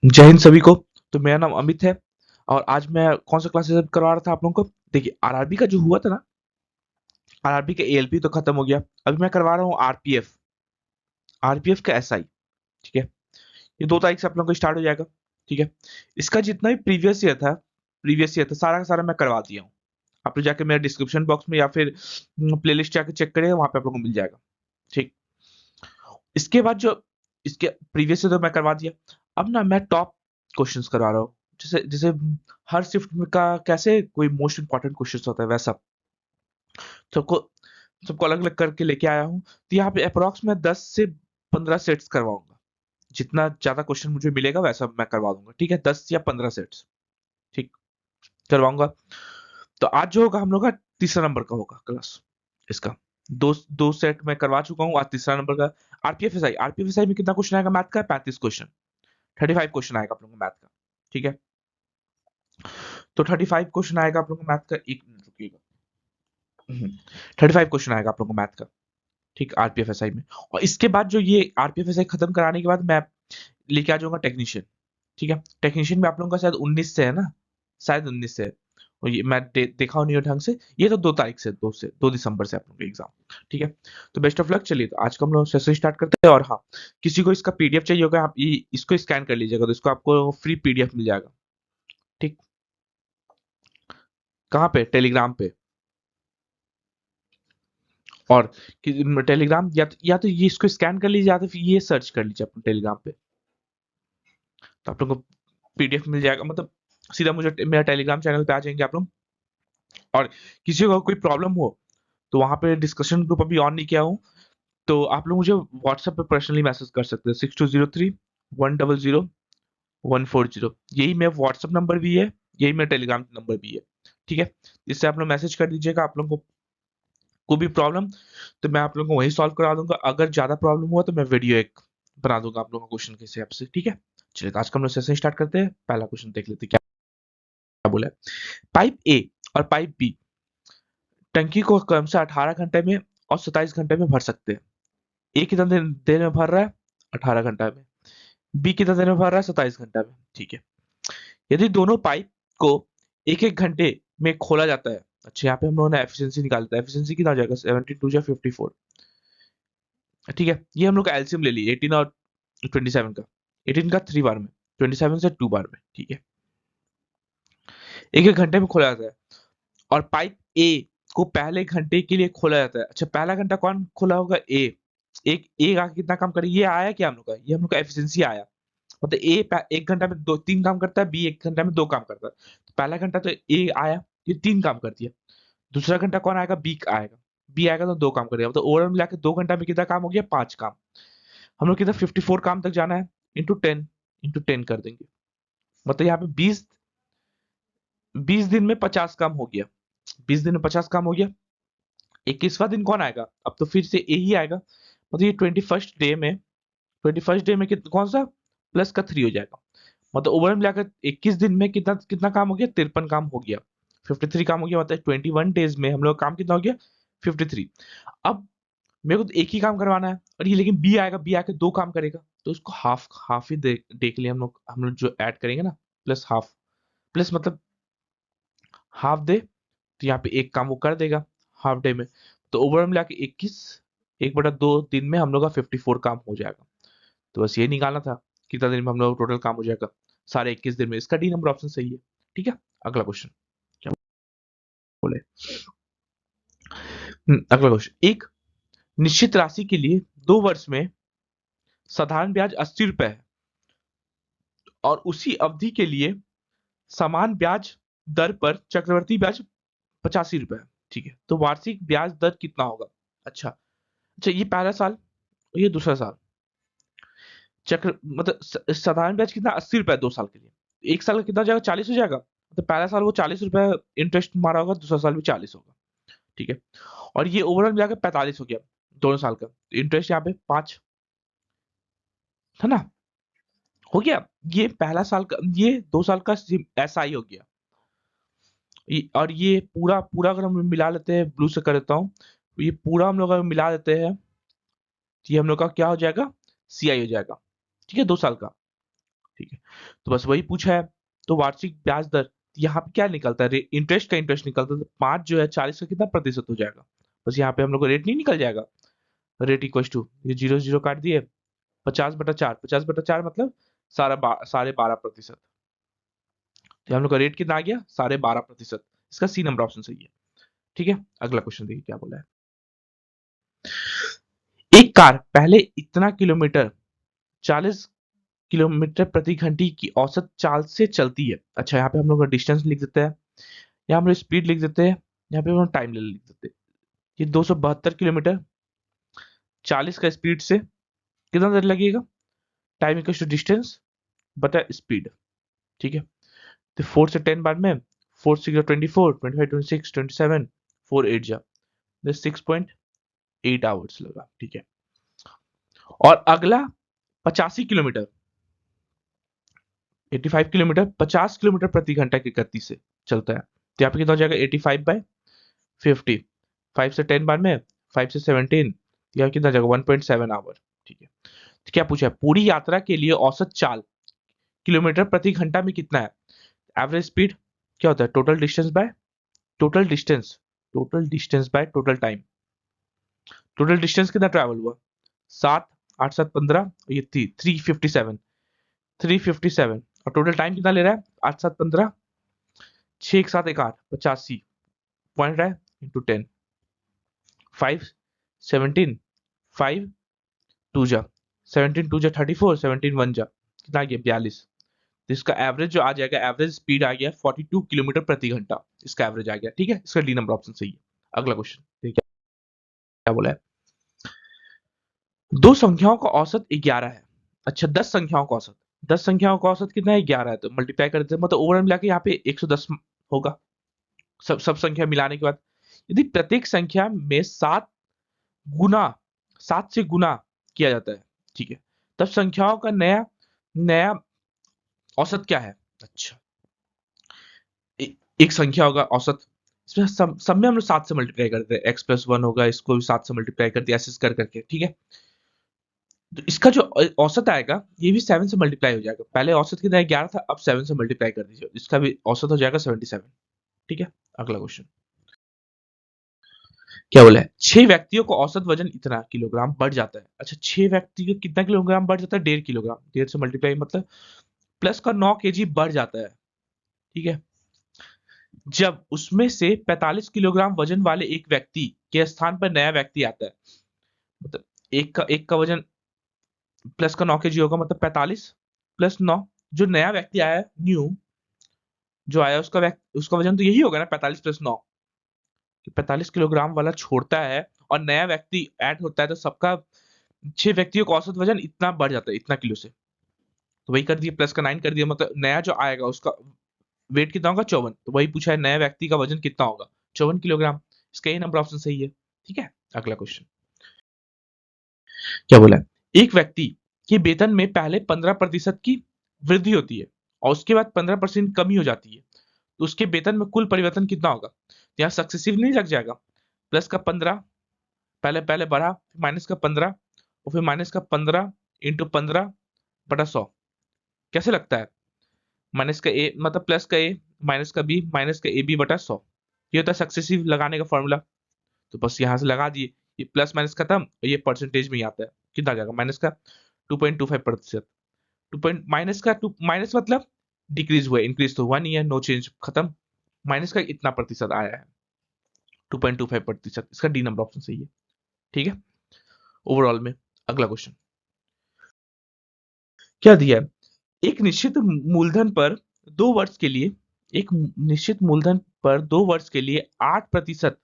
जय हिंद सभी को। तो मेरा नाम अमित है और आज मैं कौन सा क्लासेस करवा रहा था आप लोगों को। देखिए आरआरबी का जो हुआ था ना, आरआरबी का एएलपी तो खत्म हो गया। अभी मैं करवा रहा हूँ आरपीएफ, आरपीएफ का एसआई। ठीक है, ये 2 तारीख से आप लोगों को स्टार्ट हो जाएगा। ठीक है, इसका जितना भी प्रीवियस ईयर था सारा का सारा मैं करवा दिया हूँ। आप लोग जाके मेरे डिस्क्रिप्शन बॉक्स में या फिर प्लेलिस्ट जाके चेक करें, वहां पे आप लोगों को मिल जाएगा। ठीक, इसके बाद जो इसके प्रीवियस ईयर तो मैं करवा दिया। अब ना मैं टॉप क्वेश्चंस करवा रहा हूँ। जैसे जैसे हर शिफ्ट में का कैसे कोई मोस्ट इंपॉर्टेंट क्वेश्चंस होता है वैसा सबको सबको अलग अलग करके लेके आया हूँ। तो यहाँ पे अप्रोक्स मैं 10 से 15 सेट्स करवाऊंगा। जितना ज्यादा क्वेश्चन मुझे मिलेगा वैसा मैं करवा दूंगा। ठीक है, 10 या 15 सेट्स। ठीक, करवाऊंगा। तो आज जो होगा हम लोग का तीसरा नंबर का होगा क्लास इसका। दो दो सेट में करवा चुका हूँ, आज तीसरा नंबर का। आरपीएफएसआई में कितना क्वेश्चन आएगा मैथ का? 35 क्वेश्चन, 35 क्वेश्चन आएगा आप लोगों को मैथ का। ठीक है, तो 35 क्वेश्चन आएगा आप लोगों को मैथ का। एक मिनट रुकिएगा। 35 क्वेश्चन आएगा आप लोगों को मैथ का। ठीक, आरपीएफएसआई में। और इसके बाद जो ये आरपीएफएसआई खत्म कराने के बाद मैं लेके आ जाऊंगा टेक्नीशियन। ठीक है, टेक्नीशियन में आप लोगों का शायद 19 से है ना, शायद 19 से है। और ये मैं देखा नहीं हूँ ढंग से। ये तो 2 तारीख से, 2 दिसंबर से आप लोगों का एग्जाम। ठीक है, तो बेस्ट ऑफ लक। चलिए तो आज का हम लोग सेशन स्टार्ट करते हैं। और हाँ, किसी को इसका पीडीएफ चाहिए होगा, आप इसको स्कैन कर लीजिएगा तो इसको आपको फ्री पीडीएफ मिल जाएगा। ठीक, कहाँ पे? टेलीग्राम पे। और टेलीग्राम या तो ये इसको स्कैन कर लीजिए या तो फिर ये सर्च कर लीजिए अपने टेलीग्राम पे, तो आप लोगों को पीडीएफ मिल जाएगा। मतलब सीधा मुझे मेरा टेलीग्राम चैनल पे आ जाएंगे आप लोग। और किसी को कोई प्रॉब्लम हो तो वहां पे डिस्कशन ग्रुप अभी ऑन नहीं किया हूँ, तो आप लोग मुझे व्हाट्सएप पे पर्सनली मैसेज कर सकते हैं। 6203 100 140। यही मेरा व्हाट्सएप नंबर भी है, यही मेरा टेलीग्राम नंबर भी है। ठीक है, इससे आप लोग मैसेज कर दीजिएगा। आप लोगों को भी प्रॉब्लम तो मैं आप लोगों को वही सॉल्व करा दूंगा। अगर ज्यादा प्रॉब्लम हुआ तो मैं वीडियो एक बना दूंगा आप लोगों को क्वेश्चन के हिसाब से। ठीक है, चलिए तो आज का हम लोग सेशन स्टार्ट करते हैं। पहला क्वेश्चन देख लेते हैं क्या बोला है। पाइप ए और पाइप बी टंकी को क्रमशः 18 घंटे में और 27 घंटे में भर सकते हैं। ए कितना देर में भर रहा है? 18 घंटा में। बी कितना देर में भर रहा है? 27 घंटा में। ठीक है, यदि दोनों पाइप को एक एक घंटे में खोला जाता है। अच्छा, यहाँ पे हम लोगों ने एफिशिएंसी निकालता है। एफिशिएंसी कितना हो जाएगा? 72 या 54। ठीक है, ये हम लोग का एलसीएम ले ली 18 और 27 का। 18 का 3 बार में, 27 से 2 बार में। ठीक है, एक एक घंटे में खोला जाता है। और पाइप ए को पहले घंटे के लिए खोला जाता है। अच्छा, पहला घंटा कौन खोला होगा? ए। एक आके कितना काम करे? ये आया क्या हम लोग का? ये हम लोग का एफिशिएंसी आया। मतलब ए 1 घंटा में दो तीन काम करता है, बी 1 घंटा में 2 काम करता है। तो पहला घंटा तो ए आया, ये 3 काम कर दिया। दूसरा घंटा कौन आएगा? बी आएगा। बी आएगा तो 2 काम करेगा। तो ओवरऑल मिला के 2 घंटा में कितना काम हो गया? 5 काम। हम लोग कितना 54 काम तक जाना है। इंटू 10 कर देंगे। मतलब यहाँ पे 20 दिन में 50 काम हो गया। 20 दिन में 50 काम हो गया। 21वां दिन कौन आएगा? अब तो फिर से ए ही आएगा। मतलब ये 21st डे में कौन सा +3 हो जाएगा। मतलब ओवरऑल मिलाकर 21 दिन में कितना कितना काम हो गया? 53 काम हो गया। 53 काम हो गया। मतलब 21 डेज में हम लोग का काम कितना हो गया? 53। अब मेरे को तो एक ही काम करवाना है और ये, लेकिन बी आएगा, बी आके 2 काम करेगा। तो उसको हाफ हाफ ही देख लिया हम लोग जो ऐड करेंगे ना, प्लस हाफ। प्लस मतलब हाफ डे, तो यहाँ पे 1 काम वो कर देगा हाफ डे में। तो ओवरऑल मिला के 21, 1/2 दिन में हम लोग का 54 काम हो जाएगा। तो बस ये निकालना था कितना दिन में हम लोग टोटल काम हो जाएगा सारे 21 दिन में। इसका डी नंबर ऑप्शन सही है। ठीक है, अगला क्वेश्चन क्या बोले। अगला क्वेश्चन, एक निश्चित राशि के लिए 2 वर्ष में साधारण ब्याज 80 रुपए है और उसी अवधि के लिए समान ब्याज दर पर चक्रवर्ती ब्याज 85 रुपए है। ठीक है, तो वार्षिक ब्याज दर कितना होगा? अच्छा अच्छा, ये पहला साल और ये दूसरा साल। चक्र मतलब साधारण ब्याज कितना? 80 रुपए 2 साल के लिए। एक साल का कितना हो जाएगा? 40 हो जाएगा। तो पहला साल वो 40 रुपए इंटरेस्ट मारा होगा, दूसरा साल भी 40 होगा। ठीक है, और ये ओवरऑल मिलाकर 45 हो गया दोनों साल का। इंटरेस्ट यहाँ पे 5 है ना, हो गया। ये पहला साल का, ये 2 साल का एसआई हो गया। और ये पूरा पूरा अगर हम मिला लेते हैं, ब्लू से कर देता हूँ, ये पूरा हम लोग अगर मिला देते हैं तो ये हम लोग का क्या हो जाएगा? सीआई हो जाएगा। ठीक है, 2 साल का। ठीक है, तो बस वही पूछा है। तो वार्षिक ब्याज दर यहाँ पे क्या निकलता है, इंटरेस्ट का इंटरेस्ट निकलता है, तो 5 जो है 40 का कितना प्रतिशत हो जाएगा, बस यहाँ पे हम लोग को रेट नहीं निकल जाएगा। रेट इक्वल टू ये जीरो जीरो काट दिए, 50/4, 50/4 मतलब साढ़े 12%। तो हम लोग का रेट कितना आ गया, 12.5%। इसका सी नंबर ऑप्शन सही है। ठीक है, अगला क्वेश्चन देखिए क्या बोला है। एक कार पहले इतना किलोमीटर 40 किलोमीटर प्रति घंटे की औसत चाल से चलती है। अच्छा, यहाँ पे हम लोग डिस्टेंस लिख देते हैं, यहाँ हम लोग स्पीड लिख देते हैं, यहाँ पे हम लोग टाइम लिख देते हैं। ये 272 किलोमीटर 40 का स्पीड से कितना देर लगेगा, टाइम इक्वल टू डिस्टेंस बटा स्पीड। ठीक है, तो 4 से 10 बाद में 4 6 24, 25 26 27, 4 8 जा 6.8 आवर्स लगा। ठीक है, और अगला 85 किलोमीटर 85 किलोमीटर 50 किलोमीटर प्रति घंटा की गति से चलता है। तो यहाँ पे कितना हो जाएगा 85/50, 5 से 10 बाद में 5 से 17, यहाँ कितना जाएगा 1.7 आवर। ठीक है, तो क्या पूछा है, पूरी यात्रा के लिए औसत चाल किलोमीटर प्रति घंटा में कितना है। एवरेज स्पीड क्या होता है, total distance by total time. Total distance कितना ट्रैवल हुआ, 7 8 7 15, ये 357 और टोटल टाइम कितना ले रहा है, 8 7 15, 6 1 7 1 8 85 पॉइंट रहा है इंटू 10, 5 17 5 2 जा 17 2 जा 34, 17 1 जा कितना आ गया 42। तो इसका एवरेज जो आ जाएगा, एवरेज स्पीड आ गया 42 किलोमीटर प्रति घंटा, इसका एवरेज आ गया। ठीक है, इसका डी नंबर ऑप्शन सही है। अगला क्वेश्चन देखिए क्या बोला है। दो संख्याओं का औसत 11 है। अच्छा, 10 संख्याओं का औसत, 10 संख्याओं का औसत कितना है 11 है, तो मल्टीप्लाई कर देते हैं, मतलब ओवरऑल मिला के यहाँ पे 110 होगा सब संख्या मिलाने के बाद। यदि प्रत्येक संख्या में गुना 7 से गुना किया जाता है, ठीक है, तब संख्याओं का नया नया औसत क्या है। अच्छा, एक संख्या होगा औसत, इसमें सब में हम लोग 7 से मल्टीप्लाई करते हैं, x+1 होगा, इसको भी 7 से मल्टीप्लाई करते हैं, ऐसे कर करके। ठीक है, तो इसका जो औसत आएगा ये भी 7 से मल्टीप्लाई हो जाएगा। पहले औसत कितना 11 था, अब 7 से मल्टीप्लाई कर दीजिए, इसका भी औसत हो जाएगा 77। ठीक है, अगला क्वेश्चन क्या बोला है, 6 व्यक्तियों को औसत वजन इतना किलोग्राम बढ़ जाता है। अच्छा, 6 व्यक्ति को कितना किलोग्राम बढ़ जाता है, 1.5 किलोग्राम, 1.5 से मल्टीप्लाई मतलब प्लस का 9 केजी बढ़ जाता है। ठीक है, जब उसमें से 45 किलोग्राम वजन वाले एक व्यक्ति के स्थान पर नया व्यक्ति आता है, मतलब एक का वजन प्लस का 9 केजी होगा, मतलब 45 प्लस 9, जो नया व्यक्ति आया है, न्यू जो आया उसका वजन तो यही होगा ना 45 प्लस 9, 45 किलोग्राम वाला छोड़ता है और नया व्यक्ति ऐड होता है, तो सबका 6 व्यक्तियों का औसत वजन इतना बढ़ जाता है, इतना किलो से। तो वही कर दिए, प्लस का 9 कर दिया, मतलब नया जो आएगा उसका वेट कितना होगा 54। तो वही पूछा है नया व्यक्ति का वजन कितना होगा, 54 किलोग्राम। इसका ये नंबर ऑप्शन सही है। ठीक है, अगला क्वेश्चन क्या बोला है, एक व्यक्ति के वेतन में पहले 15% की वृद्धि होती है और उसके बाद 15% कमी हो जाती है, तो उसके वेतन में कुल परिवर्तन कितना होगा। तो यहाँ सक्सेसिव नहीं लग जाएगा, प्लस का 15 पहले पहले बढ़ा, फिर माइनस का 15 और फिर माइनस का 15 इंटू 15/100, कैसे लगता है, माइनस का ए मतलब प्लस का ए माइनस का बी माइनस का ए बी बटा 100, ये होता है सक्सेसिव लगाने का फॉर्मूला। तो बस यहाँ से लगा दिए, ये प्लस माइनस खत्म, ये परसेंटेज में ही आता है, कितना आ जाएगा माइनस का 2.25%। माइनस का 2 माइनस मतलब डिक्रीज हुआ, इंक्रीज तो हुआ नहीं है, नो चेंज, खत्म। माइनस का इतना प्रतिशत आया है 2.25%, इसका डी नंबर ऑप्शन सही है। ठीक है, ओवरऑल में अगला क्वेश्चन क्या दिया है, एक निश्चित मूलधन पर 2 वर्ष के लिए एक निश्चित मूलधन पर 2 वर्ष के लिए 8%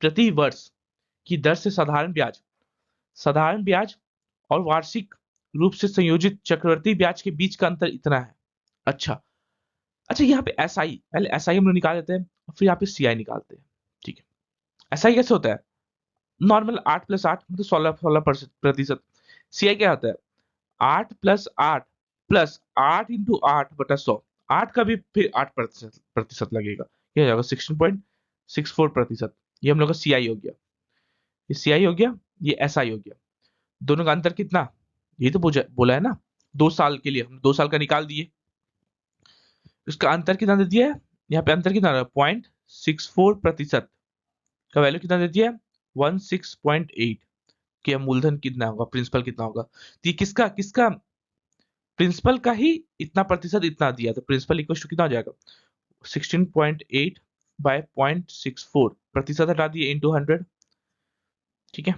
प्रति वर्ष की दर से साधारण ब्याज और वार्षिक रूप से संयोजित चक्रवृद्धि ब्याज के बीच का अंतर इतना है। अच्छा, अच्छा, यहाँ पे एस आई, पहले एस आई हम लोग निकाल देते हैं और फिर यहाँ पे सी आई निकालते हैं। ठीक है, एस आई कैसे होता है, नॉर्मल 8+8 मतलब 16% सी आई क्या होता है, 8+8 प्लस 8 × 8/100, 8 का भी फिर 8% लगेगा, ये हो जाएगा 16.64%। ये हम लोग का सी आई हो गया, ये सी आई हो गया, ये एस आई हो गया। दोनों का अंतर कितना, ये तो बोला है ना, 2 साल के लिए हम 2 साल का निकाल दिए। इसका अंतर कितना दे दिया है, यहाँ पे अंतर कितना 0.64% का वैल्यू कितना दे दिया है 16.8 कि मूलधन कितना होगा, प्रिंसिपल कितना होगा। तो ये किसका किसका प्रिंसिपल का ही इतना प्रतिशत इतना दिया, तो प्रिंसिपल इक्वल टू कितना हो जाएगा 16.8 बाय 0.64 प्रतिशत हटा दिए इंटू 100, ठीक है।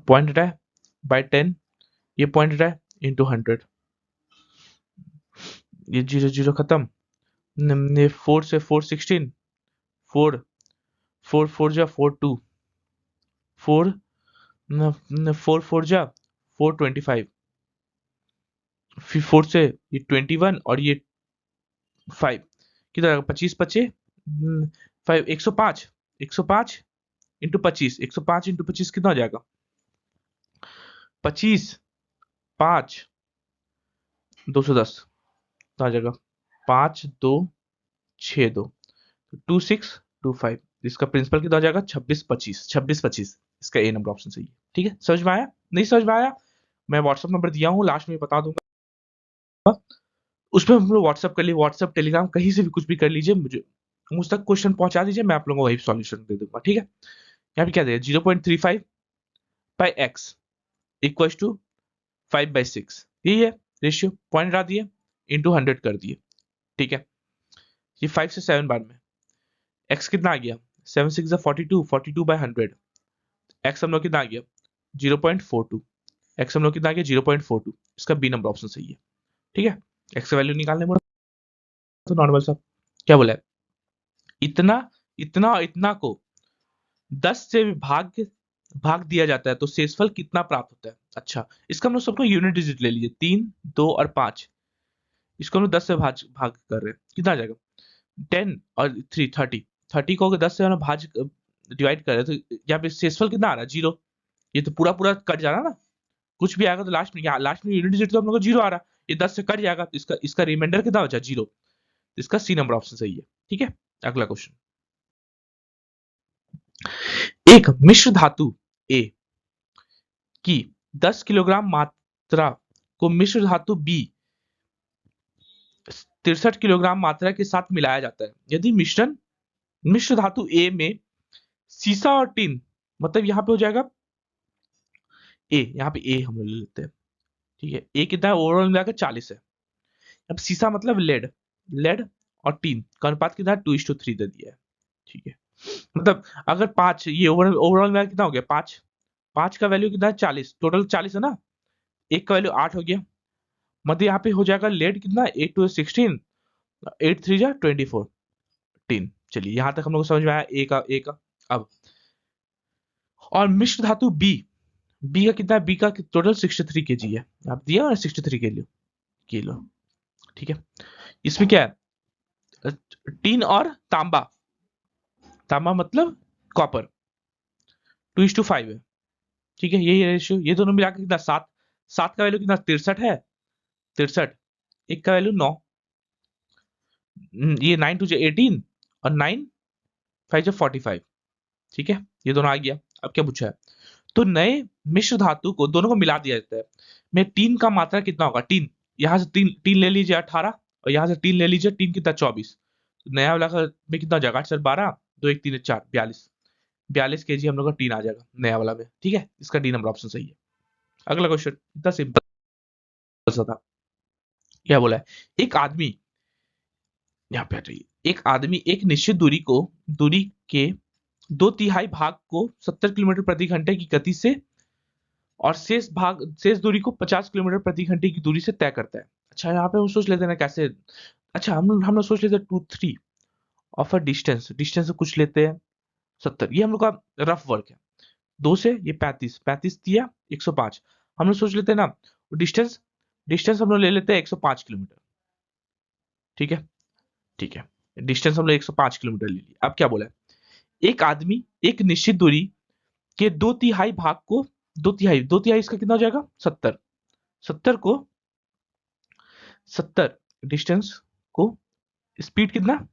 पॉइंट हटा है बाय 10, ये पॉइंट हटा है इंटू 100, ये 0 0 खत्म। ये 4 से 4 16, 4 4 4 जा 4 2, 4 4 4 जा 4 25, फिर 4 से ये 21 और ये 5 कितना 25 25 5 105 105 इंटू 25 105 इंटू 25 कितना हो जाएगा 25 5 210 कितना आ जाएगा 5 2 6 2 2625, इसका प्रिंसिपल कितना हो जाएगा 26 25 इसका ए नंबर ऑप्शन सही है। ठीक है, समझ में आया? नहीं समझ में आया मैं व्हाट्सएप नंबर दिया हूँ, लास्ट में बता दूंगा, उसमें हम लोग व्हाट्सएप कर लिए, व्हाट्सएप टेलीग्राम कहीं से भी कुछ भी कर लीजिए, मुझ तक क्वेश्चन पहुंचा दीजिए, मैं आप लोगों को वही सॉल्यूशन दे दूंगा। ठीक है, यहाँ पे क्या दिया 0.35 बाई एक्स इक्वल टू 5/6, यही है रेशियो, पॉइंट हटा दिए इंटू 100 कर दिए। ठीक है, ये 5 से 7 बार में एक्स कितना आ गया 7 6 42 42 बाय 100, एक्स हम लोग कितना आ गया 0.42, एक्स हम लोग कितना आ गया 0.42, इसका बी नंबर ऑप्शन सही है। ठीक है, एक्स का वैल्यू निकालने में तो नॉर्मल सा क्या बोला है, इतना इतना और इतना को 10 से भाग दिया जाता है तो शेषफल कितना प्राप्त होता है। अच्छा, इसका हम लोग सबको यूनिट डिजिट ले लीजिए, 3 2 और 5, इसको हम लोग 10 से भाग भाग कर रहे हैं, कितना आ जाएगा 10 और 3 30 को अगर 10 से हम लोग भाज डिवाइड कर रहे हैं तो यहाँ पे शेषफल कितना आ रहा है 0, ये तो पूरा पूरा कट जा रहा है ना, कुछ भी आएगा तो लास्ट में, यहाँ लास्ट में यूनिट डिजिट तो हम लोग को 0 आ रहा है, ये 10 से कट जाएगा तो इसका इसका रिमाइंडर कितना बचा 0, इसका सी नंबर ऑप्शन सही है। ठीक है, अगला क्वेश्चन, एक मिश्र धातु ए की 10 किलोग्राम मात्रा को मिश्र धातु बी 63 किलोग्राम मात्रा के साथ मिलाया जाता है, यदि मिश्रण मिश्र धातु ए में सीसा और टिन, मतलब यहाँ पे हो जाएगा ए, यहाँ पे ए हम लोग ले लेते हैं। ठीक है, ए कितना है ओवरऑल मिलाकर 40 है, अब सीसा मतलब लेड, लेड और टिन का अनुपात कितना है 2:3 दे दिया है। ठीक है, मतलब अगर 5 ये ओवरऑल मिलाकर कितना हो गया 5, 5 का वैल्यू कितना है 40, टोटल 40 है ना, एक का वैल्यू 8 हो गया, मतलब यहाँ पे हो जाएगा लेड कितना 8 2 16 8 3 जा 24 10। चलिए यहां तक हम लोग को समझ में आया ए का। अब और मिश्र धातु बी, बी का कितना है, बी का टोटल 63 केजी है, आप दिया ना 63 किलो। ठीक है, इसमें क्या है टीन और तांबा, तांबा मतलब कॉपर 2:5 है। ठीक है, यही रेशियो, ये दोनों मिलाकर कितना 7, 7 का वैल्यू कितना 63 है, 63, एक का वैल्यू 9, ये 9 2 18 और 9 5 45। ठीक है, ये दोनों आ गया। अब क्या पूछा है, तो नए मिश्र धातु को दोनों को मिला दिया जाता है, में टीन का मात्रा कितना होगा, टीन यहां से तीन टीन ले लीजिए 18 और यहां से टीन ले लीजिए, टीन कितना 24, तो नया वाला में कितना हो जाएगा 8 12 2 1 3 4 42, 42 केजी हम लोग का टीन आ जाएगा नया वाला में। ठीक है, इसका डी नंबर ऑप्शन सही है। अगला क्वेश्चन इतना सिंपल सा था, क्या बोला है, एक आदमी, यहाँ पे आ जाइए, एक आदमी एक निश्चित दूरी के 2/3 भाग को 70 किलोमीटर प्रति घंटे की गति से और शेष दूरी को 50 किलोमीटर प्रति घंटे की दूरी से तय करता है। अच्छा, यहाँ पे हम सोच लेते हैं ना कैसे, अच्छा हम लोग सोच लेते हैं 2 3 ऑफ अ डिस्टेंस, डिस्टेंस से कुछ लेते हैं 70, ये हम लोग का रफ वर्क है, 2 से ये 35 35 दिया 105, हम लोग सोच लेते हैं ना डिस्टेंस, डिस्टेंस हम लोग ले लेते हैं 105 किलोमीटर। ठीक है, ठीक है, डिस्टेंस हम लोग 105 किलोमीटर ले लिया। अब क्या बोला है, एक आदमी एक निश्चित दूरी के 2/3 भाग को 2/3 इसका कितना हो जाएगा 70, 70 को 70 डिस्टेंस को स्पीड कितना,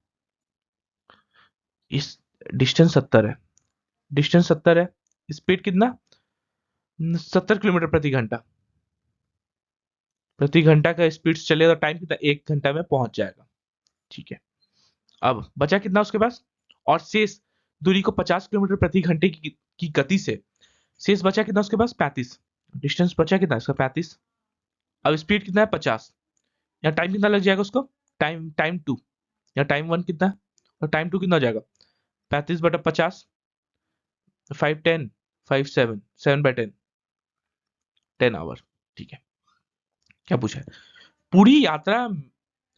इस डिस्टेंस 70 है, डिस्टेंस 70 है, स्पीड कितना 70 किलोमीटर प्रति घंटा, प्रति घंटा का स्पीड से चलेगा तो टाइम कितना, 1 घंटा में पहुंच जाएगा। ठीक है, अब बचा कितना उसके पास, और शेष दूरी को 50 किलोमीटर प्रति घंटे की गति से शेष बचा कितना उसके पास, 35। डिस्टेंस बचा कितना इसका, 35। अब स्पीड कितना है, 50। यहाँ टाइम कितना लग जाएगा उसको, टाइम टाइम 2, या टाइम 1 कितना है और टाइम 2 कितना हो जाएगा, 35/50, 5 10 5 7 7/10, 10 आवर। ठीक है, क्या पूछा है, पूरी यात्रा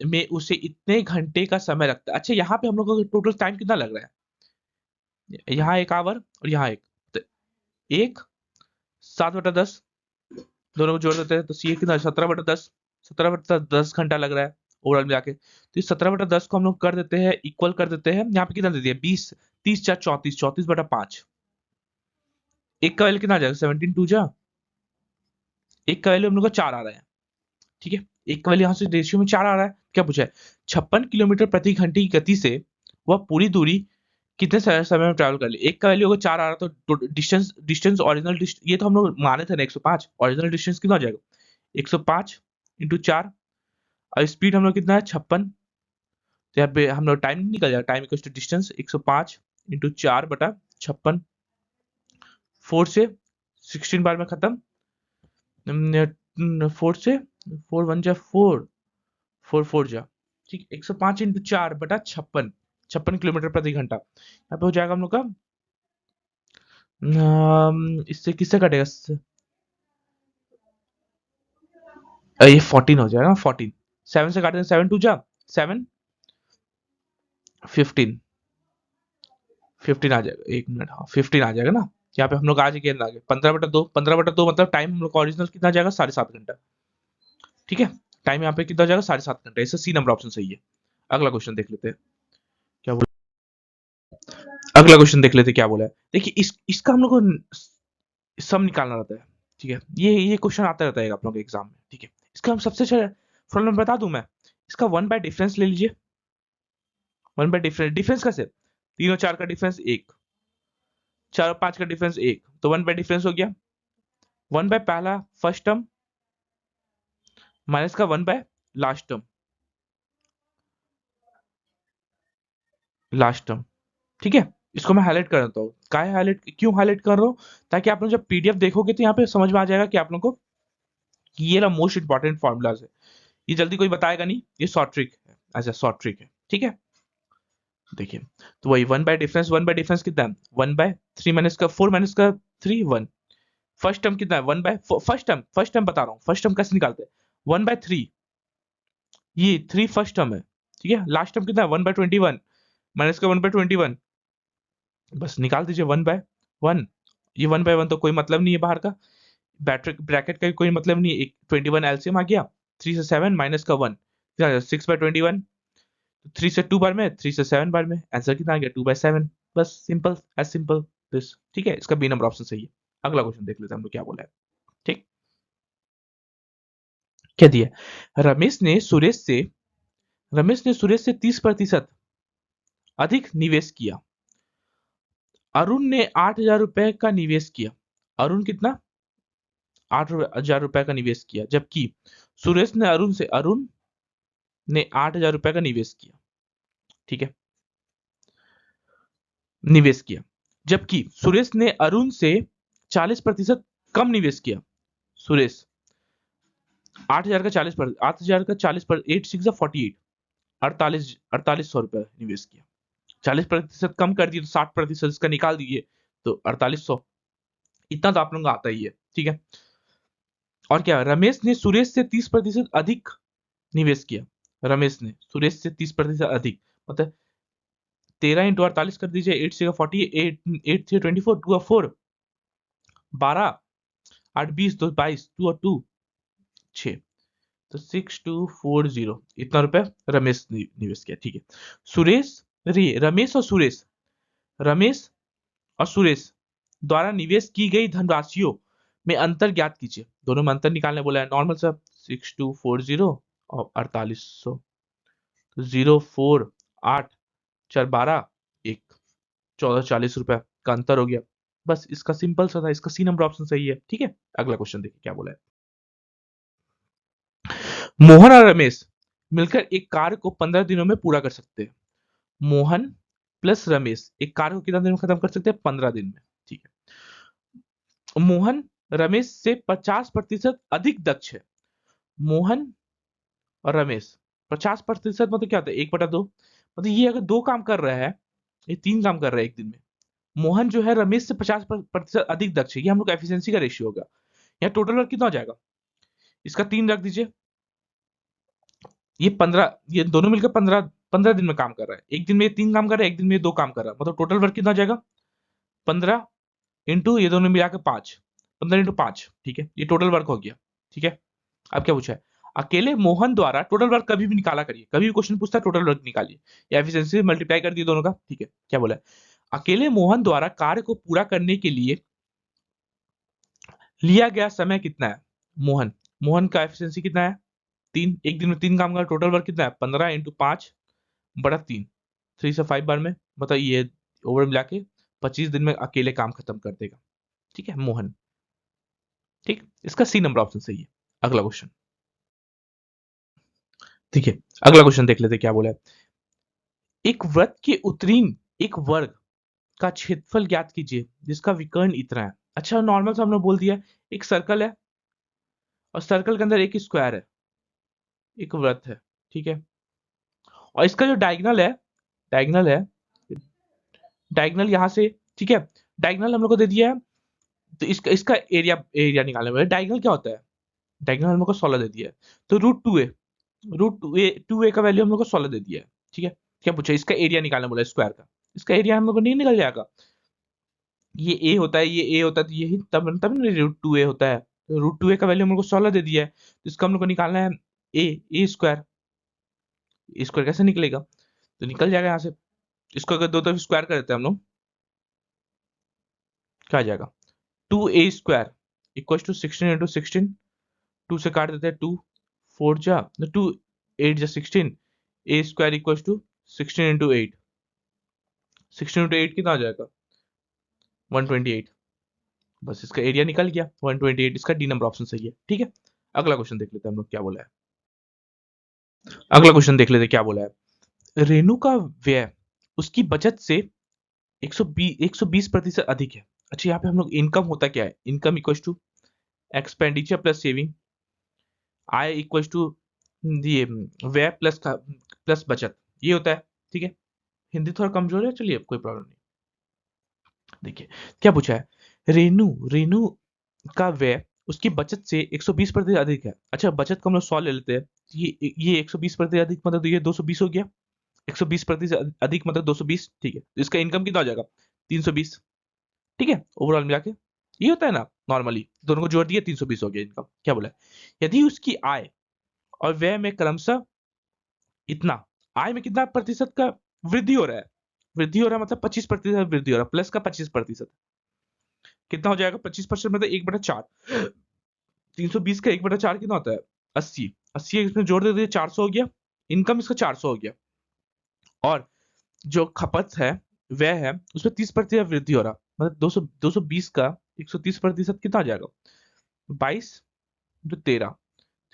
में उसे इतने घंटे का समय लगता है। अच्छा, यहाँ पे हम लोग को टोटल टाइम कितना लग रहा है, यहाँ 1 आवर और यहाँ 1, तो 1 7/10 दोनों को जोड़ देते हैं तो सी कितना, 17/10, 17/10 घंटा लग रहा है ओवरऑल मिला के। तो इस 17/10 को हम लोग कर देते हैं, इक्वल कर देते हैं, यहाँ पे कितना दे दिया, 20, 30 4 34, 34/5। एक का वैल्यू कितना आ जाएगा, 17 2 जा, एक का वैल्यू हम लोग का 4 आ रहा है। ठीक है, एक का वैल्यू यहाँ से रेशियो में 4 आ रहा है। क्या पूछा है, 56 किलोमीटर प्रति घंटे की गति से वह पूरी दूरी कितने समय में ट्रैवल कर ली। एक का वैल्यू अगर 4 आ रहा तो डिस्टेंस डिस्टेंस ओरिजिनल ये तो हम लोग माने थे ना 105, ओरिजिनल डिस्टेंस कितना हो जाएगा, 105 इंटू 4, और स्पीड हम लोग कितना है 56, तो यहाँ पे हम लोग टाइम निकल जाएगा, time equal to distance 105 into 4/56, 4 से 16 बार में खत्म, 4 से 4 1 जा 4, 4 4 जा, ठीक, 105 इंटू 4/56, 56 किलोमीटर प्रति घंटा। यहाँ पे हो जाएगा हम लोग का, इससे किससे कटेगा, ये 14 हो जाएगा, 14, 7 से काटेंगे, 7 2 जा 7, 15 15 आ जाएगा, 1 मिनट, हाँ 15 आ जाएगा ना। यहाँ पे हम लोग आज गेंद आ गए 15/2, 15/2 मतलब टाइम हम लोग का ओरिजिनल कितना आ जाएगा, 7.5 घंटा। ठीक है, टाइम यहाँ पे कितना हो जाएगा, 7.5 घंटा। इससे सी नंबर ऑप्शन सही है। अगला क्वेश्चन देख लेते हैं क्या बोला, अगला क्वेश्चन देख लेते हैं क्या बोला है। देखिए इसका हम लोग को सम निकालना रहता है। ठीक है, ये क्वेश्चन आता रहता है आप लोग के एग्जाम में। ठीक है, इसका हम सबसे अच्छा प्रॉब्लम बता दूं मैं, इसका 1 बाय डिफरेंस ले लीजिए। 1 बाय डिफरेंस, डिफरेंस कैसे, 3 और 4 का डिफरेंस 1, 4 और 5 का डिफरेंस 1, तो 1 बाय डिफरेंस हो गया। 1 बाय पहला फर्स्ट टर्म माइनस का 1 by last term, last term. ठीक है, इसको मैं हाईलाइट कर देता हूँ। काय हाईलाइट, क्यों हाईलाइट कर रहा हूँ, ताकि आप लोग जब पीडीएफ देखोगे तो यहाँ पे समझ में आ जाएगा कि आप लोग को कि ये ना मोस्ट इंपॉर्टेंट फॉर्मूलाज है। ये जल्दी कोई बताएगा नहीं, ये शॉर्ट ट्रिक है, ऐसा शॉर्ट ट्रिक है। ठीक है, देखिए, तो वही 1 बाय डिफरेंस, 1 बाय डिफरेंस कितना है, 1 बाय 3 माइनस का 4 माइनस का 3 1। फर्स्ट टर्म कितना है, 1 बाय फर्स्ट टर्म बता रहा हूँ, फर्स्ट टर्म कैसे निकालते हैं, 1 बाय 3, ये 3 फर्स्ट टर्म है। ठीक है, लास्ट टर्म कितना है, 1 बाय 21 माइनस का 1 बाय 21, बस निकाल दीजिए 1 बाय 1। ये 1 बाय 1 तो कोई मतलब नहीं है बाहर का, ब्रैकेट का कोई मतलब नहीं है। 21 एलसीएम आ गया, 3 से 7 माइनस का 1, 6/21, 3 से 2 बार में, 3 से 7 बार में, आंसर कितना आ गया, 2/7। बस सिंपल एज सिंपल दिस। ठीक है, इसका बी नंबर ऑप्शन सही है। अगला क्वेश्चन देख लेते हैं हम लोग क्या बोला है। ठीक, क्या दिया, रमेश ने सुरेश से 30% अधिक निवेश किया। अरुण ने 8,000 रुपए का निवेश किया। अरुण कितना, 8,000 रुपए का निवेश किया, जबकि अरुण ने 8,000 रुपए का निवेश किया। ठीक है, निवेश किया, जबकि सुरेश ने अरुण से 40% कम निवेश किया। सुरेश 8,000 का 40%, 8,000 का 40%, 8 6 48, 4800 रुपए निवेश किया। 40% कम कर दिए तो 60% इसका निकाल दीजिए, तो 4800। इतना तो आप लोगों को आता ही है। ठीक है, और क्या, रमेश ने सुरेश से 30% अधिक निवेश किया। रमेश ने सुरेश से 30% अधिक, मतलब 13 इंटू 48 कर दीजिए, 8 से 48, 8 से 24, 2 और 4 12, 8 20, 2 22, 2 और 2 6, तो 6240, इतना रुपए रमेश ने निवेश किया। ठीक है, सुरेश रमेश और सुरेश द्वारा निवेश की गई धनराशियों में अंतर ज्ञात कीजिए। दोनों में अंतर निकालने बोला है, नॉर्मल सा, 6240 और 4800, 0 4 8 4 12 1, 1440 रुपए का अंतर हो गया। बस इसका सिंपल सा था, इसका सी नंबर ऑप्शन सही है। ठीक है, अगला क्वेश्चन देखिए क्या बोला है। मोहन और रमेश मिलकर एक कार्य को 15 दिनों में पूरा कर सकते हैं। मोहन प्लस रमेश एक कार्य को कितना दिन में खत्म कर सकते हैं? 15 दिन में। ठीक है। मोहन रमेश से 50% अधिक दक्ष है। मोहन और रमेश 50% मतलब क्या होता है? 1/2। मतलब ये अगर 2 काम कर रहा है, ये 3 काम कर रहा है एक दिन में। मोहन जो है रमेश से 50% अधिक दक्ष है। ये हम लोग का एफिशिएंसी का रेशियो होगा। यहाँ टोटल वर्क कितना हो जाएगा? इसका 3 रख दीजिए। ये 15, ये दोनों मिलकर 15 दिन में काम कर रहा है। एक दिन में ये 3 काम कर रहा है, एक दिन में ये 2 काम कर रहा है। मतलब टोटल वर्क कितना हो जाएगा? 15 इंटू ये दोनों मिला के 5, 15 इंटू 5। ठीक है, ये टोटल वर्क हो गया। ठीक है। अब क्या पूछा है? अकेले मोहन द्वारा टोटल वर्क कभी भी निकाला करिए। कभी भी क्वेश्चन पूछता है टोटल वर्क निकालिए या एफिशिएंसी मल्टीप्लाई कर दिए दोनों का। ठीक है, क्या बोला है? अकेले मोहन द्वारा कार्य को पूरा करने के लिए लिया गया समय कितना है? मोहन मोहन का एफिशिएंसी कितना है? 3। एक दिन में 3 काम का टोटल वर्क कितना है? 15 इंटू 5 बटा 3, 3 से 5 बार में, मतलब ये ओवर मिला के 25 दिन में अकेले काम खत्म कर देगा। ठीक है, मोहन। ठीक, इसका सी नंबर ऑप्शन सही है। अगला क्वेश्चन। ठीक है, अगला क्वेश्चन देख लेते क्या बोला है। एक वृत्त के उत्तरी एक वर्ग का क्षेत्रफल ज्ञात कीजिए जिसका विकर्ण इतना है। अच्छा, नॉर्मल से हमने बोल दिया। एक सर्कल है और सर्कल के अंदर एक स्क्वायर है, एक वृत्त है। ठीक है, और इसका जो डायगोनल है डायगोनल यहाँ से। ठीक है, डायगोनल हम लोग को दे दिया है, तो इसका इसका एरिया एरिया निकालना है। डायगोनल क्या होता है? डायगोनल हम लोग को 16 दे दिया है, तो रूट टू ए का वैल्यू हम लोग को 16 दे दिया है। ठीक है, क्या पूछा? इसका एरिया निकालना बोला स्क्वायर का। इसका एरिया हम लोग को नहीं निकल जाएगा। ये ए होता है, ये ए होता है, तो यही तब तब रूट 2 ए होता है। तो रूट 2 ए का वैल्यू हम लोग को 16 दे दिया है, तो इसका हम लोग को निकालना है ए ए स्क्वायर। स्क्वायर कैसे निकलेगा? तो निकल जाएगा यहाँ से। इसको अगर दो तरफ स्क्वायर कर देते हैं हम लोग, क्या आ जाएगा? 2a² equal to 16 × 16। 2 से काट देते हैं, 2 4 जा 2 8 जा 16। a² equal to 16 × 8। 16 × 8 कितना आ जाएगा? 128। बस इसका एरिया निकल गया 128। इसका डी नंबर ऑप्शन सही है। ठीक है, अगला क्वेश्चन देख लेते हैं हम लोग क्या बोला है। अगला क्वेश्चन देख लेते हैं क्या बोला है। रेणु का व्यय उसकी बचत से 120% अधिक है। अच्छा, यहाँ पे हम लोग इनकम होता क्या है? Income equal to expenditure plus saving, आय इक्वल टू ये व्यय प्लस बचत, ये होता है। ठीक है, हिंदी थोड़ा कमजोर है, चलिए कोई प्रॉब्लम नहीं। देखिए क्या पूछा है। रेणु रेणु का व्यय उसकी बचत से 120% अधिक है। अच्छा, बचत को हम लोग 100 ले लेते हैं। ये 120% अधिक मतलब तो ये 220 हो गया। 120% अधिक मतलब 220। ठीक है, तो इसका इनकम कितना हो जाएगा? 320। ठीक है, ओवरऑल मिला के ये होता है ना, नॉर्मली दोनों को जोड़ दिया 320 हो गया इनकम। क्या बोला है? यदि उसकी आय और व्यय में क्रमशः इतना, आय में कितना प्रतिशत का वृद्धि हो रहा है? वृद्धि हो रहा है मतलब 25% वृद्धि हो रहा है, प्लस का 25%। कितना हो जाएगा? 25% मतलब 1/4। 320 का 1/4 कितना होता है? 80। 80 इसमें जोड़ देते 400 हो गया। इनकम इसका 400 हो गया, और जो खपत है, व्यय है, उसमें 30% वृद्धि हो रहा, मतलब 220 का 130% कितना आ जाएगा? 22 जो 13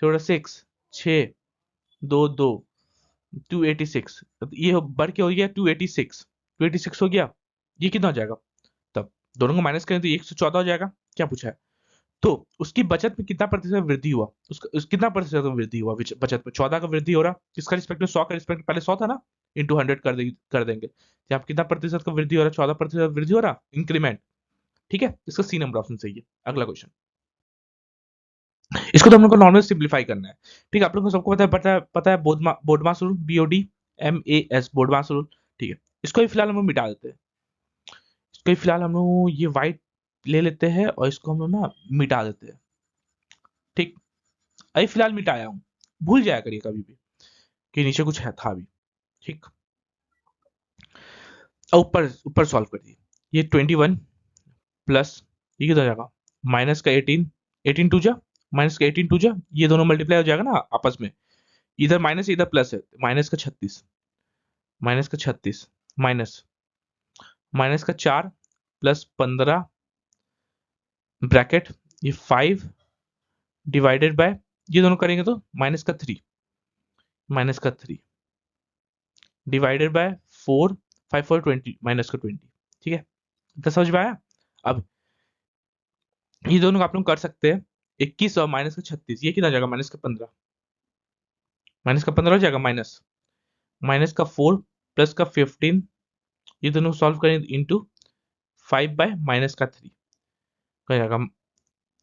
थोड़ा 6 6 2 2 286। ये बढ़ के हो गया 286। 286 हो गया। ये कितना हो जाएगा? तब दोनों को माइनस करें तो 114 हो जाएगा। क्या पूछा है? तो उसकी बचत में कितना प्रतिशत वृद्धि हुआ? कितना प्रतिशत वृद्धि हुआ बचत में? 14 का वृद्धि हो रहा। किसका रिस्पेक्ट में? 100 का रिस्पेक्ट में पहले 100 था ना, इंटू 100 कर देंगे। तो आप कितना प्रतिशत का वृद्धि हो रहा? 14% वृद्धि हो रहा, इंक्रीमेंट। ठीक है, इसका सी नंबर ऑप्शन सही है। अगला क्वेश्चन। इसको तो हम लोग को नॉर्मल सिंप्लीफाई करना है। ठीक है, आप लोग को सबको पता है BODMAS rule, BODMAS, BODMAS rule. ठीक है, इसको भी फिलहाल हम लोग मिटा देते हैं। इसको भी फिलहाल हम लोग ये व्हाइट ले लेते हैं और इसको हम लोग ना मिटा देते हैं। ठीक, अभी फिलहाल मिटाया हूँ, भूल जाया करिए कभी भी कि नीचे कुछ है था भी। ठीक, और ऊपर ऊपर सॉल्व कर दिए। ये 21 प्लस ये कितना हो जाएगा? माइनस का 18, 18 टू जा माइनस का 18 टू जा, ये दोनों मल्टीप्लाई हो जाएगा ना आपस में। इधर माइनस इधर प्लस है, माइनस का 36, माइनस का 36 माइनस माइनस का 4 प्लस 15 ब्रैकेट, ये 5 डिवाइडेड बाय ये दोनों करेंगे तो माइनस का 3 डिवाइडेड बाय 4, 5 4 20 माइनस का 20। ठीक है, इतना समझ में आया। अब ये दोनों आप लोग कर सकते हैं, 21 और माइनस का 36, ये कितना हो जाएगा माइनस का 15 हो जाएगा, माइनस माइनस का 4 प्लस का 15, ये दोनों सॉल्व करें इंटू 5 बाय माइनस का 3 हो जाएगा,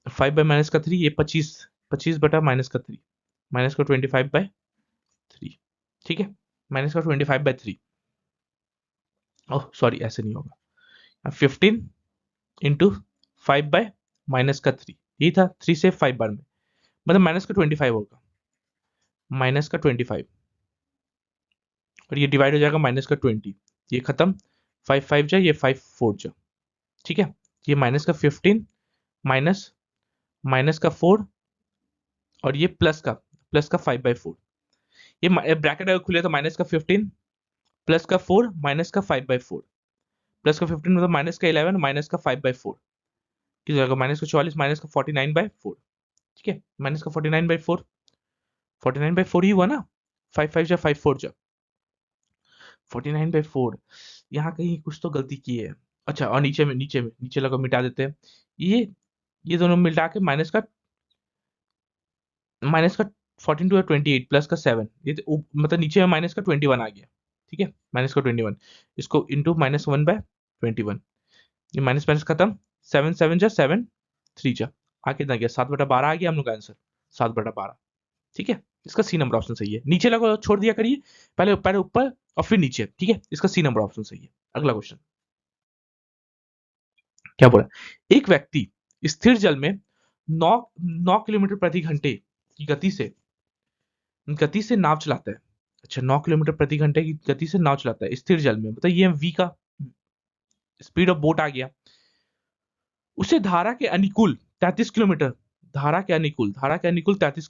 5 बाय माइनस का 3 ये 25, 25 बटा माइनस का 3 माइनस का 25/3। ठीक है, माइनस का 25/3, ओह सॉरी ऐसे नहीं होगा, 15 इंटू 5 बाय माइनस का 3, यही था 3 से 5 बार में, मतलब माइनस का 25 होगा, माइनस का 25, और ये डिवाइड हो जाएगा माइनस का 20, ये खत्म, 5 5 जा, ये 5 4 जा। ठीक है, ये माइनस का 15 माइनस माइनस का 4, और ये प्लस का 5/4, ये ब्रैकेट अगर खुले तो माइनस का 15 प्लस का 4 माइनस का 5/4, प्लस का 15 मतलब माइनस का 11 माइनस का 5/4, किस जाएगा माइनस का 44 माइनस का 49/4। ठीक है, माइनस का 49/4, 49/4 ही हुआ ना, 5 5 जा 5 4 जा, 49/4, यहाँ कहीं कुछ तो गलती की है। अच्छा, और नीचे लगा मिटा देते हैं, ये दोनों मिटा के माइनस का 14 टू 28 प्लस का 7, ये तो मतलब नीचे में माइनस का 21 आ गया। ठीक है, माइनस का 21, इसको इंटू -1/21, ये माइनस माइनस खत्म, 7 7 जा 7 3 जा, आ कितना गया 7/12 आ गया हम लोग का आंसर, 7/12। ठीक है, इसका सी नंबर ऑप्शन सही है, नीचे लगा छोड़ दिया करिए, पहले पहले ऊपर और फिर नीचे। ठीक है, इसका सी नंबर ऑप्शन सही है। अगला क्वेश्चन क्या बोला, एक व्यक्ति स्थिर जल में 9 किलोमीटर प्रति घंटे की गति से नाव चलाता है। अच्छा, 9 किलोमीटर प्रति घंटे की गति से नाव चलाता है स्थिर जल में, मतलब ये वी का स्पीड ऑफ बोट आ गया। उसे धारा के अनुकूल 33 किलोमीटर, धारा के अनुकूल 33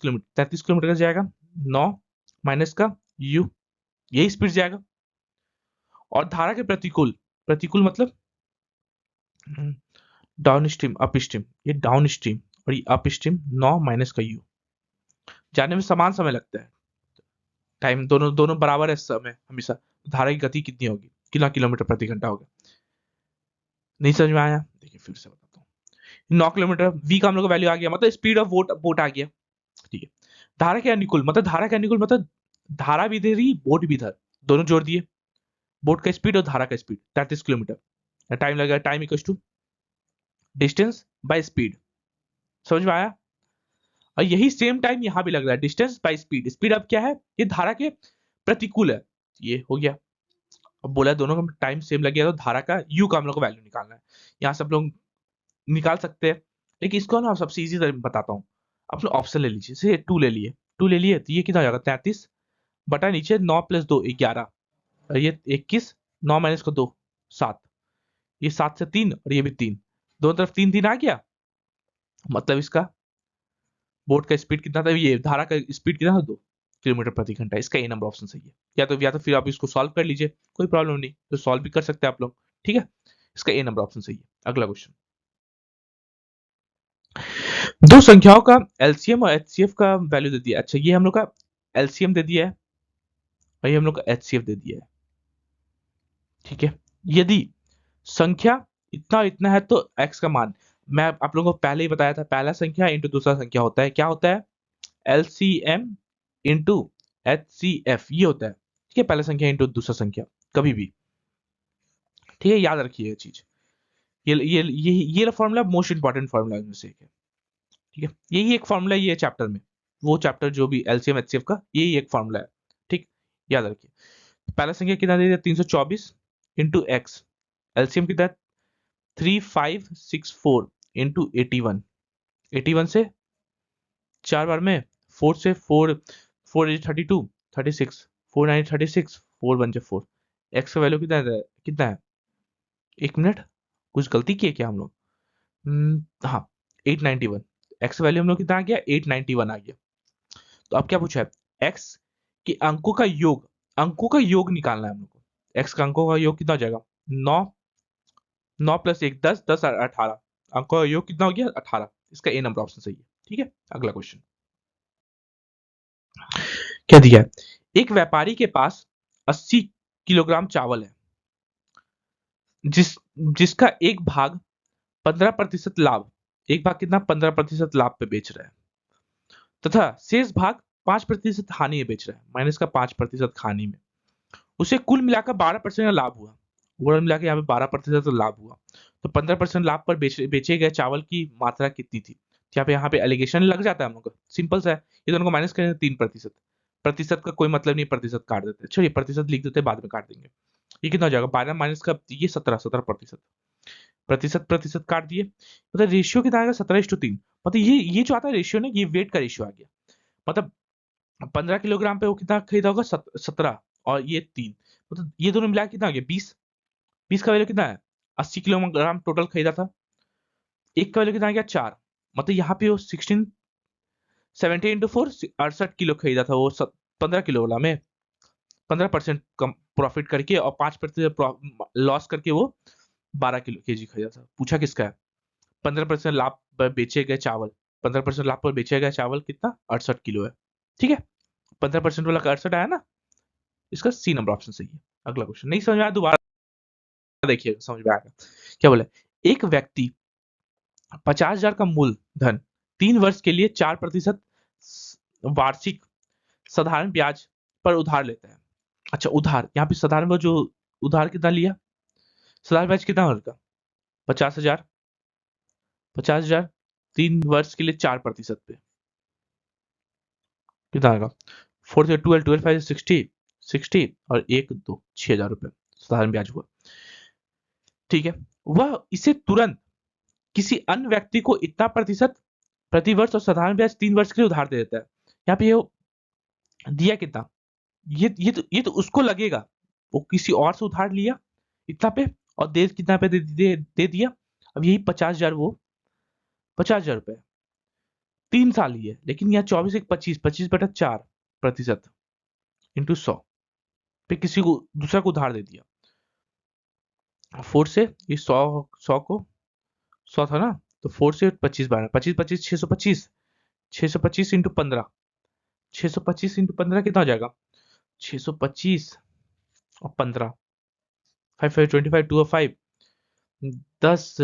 किलोमीटर का जाएगा, 9 माइनस का यू, यही स्पीड जाएगा। और धारा के प्रतिकूल, प्रतिकूल मतलब डाउन स्ट्रीम अप स्ट्रीम, ये डाउन स्ट्रीम और ये अप स्ट्रीम, 9 माइनस का यू। जाने में समान समय लगता है, टाइम दोनों दोनों बराबर है समय हमेशा। धारा की गति कितनी होगी, कितना किलोमीटर प्रति घंटा होगा, नहीं समझ में आया, देखिए फिर से बताता हूँ। 9 किलोमीटर वी का हम लोग का वैल्यू आ गया, मतलब स्पीड ऑफ बोट आ गया। ठीक है, धारा के अनुकूल मतलब धारा भी इधर ही बोट भी इधर, दोनों जोड़ दिए, बोट का स्पीड और धारा का स्पीड 33 किलोमीटर, टाइम लगेगा, time equal to distance by speed. समझ में आया। और यही सेम टाइम यहां भी लग रहा है, डिस्टेंस बाय स्पीड, स्पीड अब क्या है, ये धारा के प्रतिकूल है, ये हो गया। अब बोला दोनों का टाइम सेम लग गया, तो धारा का यू का हम लोग को वैल्यू निकालना है। यहाँ सब लोग निकाल सकते हैं, लेकिन इसको ना सबसे इजी बताता हूँ। आप लोग ऑप्शन ले लीजिए, जैसे 2 ले लिए तो ये कितना हो जाएगा 33 बटा नीचे 9 प्लस 2 11, और ये 21, 9 माइनस का 2 7, ये 7 से 3 और ये भी 3, दोनों तरफ 3 3 आ गया, मतलब इसका बोट का स्पीड कितना था, ये धारा का स्पीड कितना था 2 किलोमीटर प्रति घंटा। इसका ए नंबर ऑप्शन सही है। या तो फिर आप इसको सॉल्व कर लीजिए, कोई प्रॉब्लम नहीं, तो सॉल्व भी कर सकते हैं आप लोग। ठीक है, इसका ए नंबर ऑप्शन सही है। अगला क्वेश्चन, दो संख्याओं का एलसीएम और एचसीएफ का वैल्यू दे दिया। अच्छा, ये हम लोग का एलसीएम दे दिया है और ये हम लोग का एचसीएफ दे दिया है। ठीक है, यदि संख्या इतना इतना है तो एक्स का मान, मैं आप लोगों को पहले ही बताया था, पहला संख्या इंटू दूसरा संख्या होता है, क्या होता है, एलसीएम इंटू एचसीएफ, ये होता है। ठीक है, पहला संख्या इंटू दूसरा संख्या कभी भी। ठीक है, याद रखिए ये चीज, ये फॉर्मूला मोस्ट इंपॉर्टेंट फॉर्मूला में से एक है। ठीक है, यही एक फॉर्मूला ये चैप्टर में, वो चैप्टर जो भी एलसीएम एचसीएफ का, यही एक फॉर्मूला है। ठीक, याद रखिए। पहला संख्या कितना दे दिया 324 इंटू एक्स, एलसीएम कितना 3564 इंटू 81, 81 से 4 बार में, 4 से 4, 4 इज 32 36, 4 9 36, 4 1 जा 4, एक्स का वैल्यू कितना है 1 मिनट, कुछ गलती की है क्या हम लोग, हाँ 891, एक्स वैल्यू हम लोग कितना आ गया 891 आ गया। तो अब क्या पूछा है, एक्स के अंकों का योग निकालना है हम लोग को। एक्स का अंकों का योग कितना हो जाएगा 9, 9 प्लस 1 10, 10 और 18, अंकों का योग कितना हो गया 18, इसका ए नंबर ऑप्शन सही है। ठीक है, अगला क्वेश्चन, क्या दिया है? एक व्यापारी के पास 80 किलोग्राम चावल है, जिसका एक भाग 15% लाभ, एक भाग कितना 15% लाभ पे बेच रहा है, तथा शेष भाग 5% हानि में बेच रहा है, माइनस का 5% हानि में। उसे कुल मिलाकर 12% लाभ हुआ, कुल मिलाकर यहाँ पे 12% लाभ हुआ। तो 15% लाभ पर बेचे गए चावल की मात्रा कितनी थी? यहाँ पे एलिगेशन लग जाता है हम लोग का, सिंपल सा है। ये दोनों को माइनस करें 3%, प्रतिशत का कोई मतलब नहीं, प्रतिशत काट देते हैं, चलिए प्रतिशत लिख देते हैं, बाद में काट देंगे। ये कितना हो जाएगा 12 माइनस का, ये 17% प्रतिशत प्रतिशत काट दिए, मतलब रेशियो कितना आएगा 17:3। मतलब ये जो आता है रेशियो ना, ये वेट का रेशियो आ गया। मतलब 15 किलोग्राम पे वो कितना खरीदा होगा 17, और ये 3, मतलब ये दोनों मिला के कितना आ गया 20। 20 का वैल्यू कितना है 80 किलोग्राम टोटल खरीदा था, एक का वैल्यू कितना आ गया 4, मतलब यहाँ पे वो 16 70 इंटू 4 68 किलो खरीदा था वो 15 किलो वाला में, 15% कम प्रॉफिट करके और 5% लॉस करके वो 12 केजी खरीदा था। पूछा किसका है? 15% लाभ पर बेचे गए चावल, 15% लाभ पर बेचे गए चावल कितना 68 किलो है, ठीक है। 15% वाला 68 आया ना, इसका सी नंबर ऑप्शन सही है। अगला क्वेश्चन नहीं समझ में आया दोबारा देखिए, समझ में आएगा। क्या बोले? एक व्यक्ति 50,000 का मूलधन 3 वर्ष के लिए 4% वार्षिक साधारण ब्याज पर उधार लेता है। अच्छा उधार, यहाँ पे साधारण ब्याज जो उधार कितना लिया, साधारण ब्याज कितना होगा 50,000, 50,000 3 वर्ष के लिए 4% पे कितना आएगा 4 से 12 12 5 60 60 और 1 2 6,000 रुपए साधारण ब्याज हुआ, ठीक है। वह इसे तुरंत किसी अन्य व्यक्ति को इतना प्रतिशत प्रति वर्ष और साधारण ब्याज 3 वर्ष के लिए उधार दे देता है। यहाँ पे ये दिया कितना, ये तो उसको लगेगा, वो किसी और से उधार लिया इतना पे और दे कितना पे दे दिया। अब यही 50,000 वो 50,000 रुपए 3 साल ही है, लेकिन यहाँ 24 एक 25 25/4% इंटू 100 पे किसी को दूसरा को उधार दे दिया। 4 से ये 100 को 100 था ना, तो 4 से 25 12 25 25 625 625 इंटू 15 625 इंटू 15 कितना हो जाएगा 625 और 15 5 5 25 2 और 5 10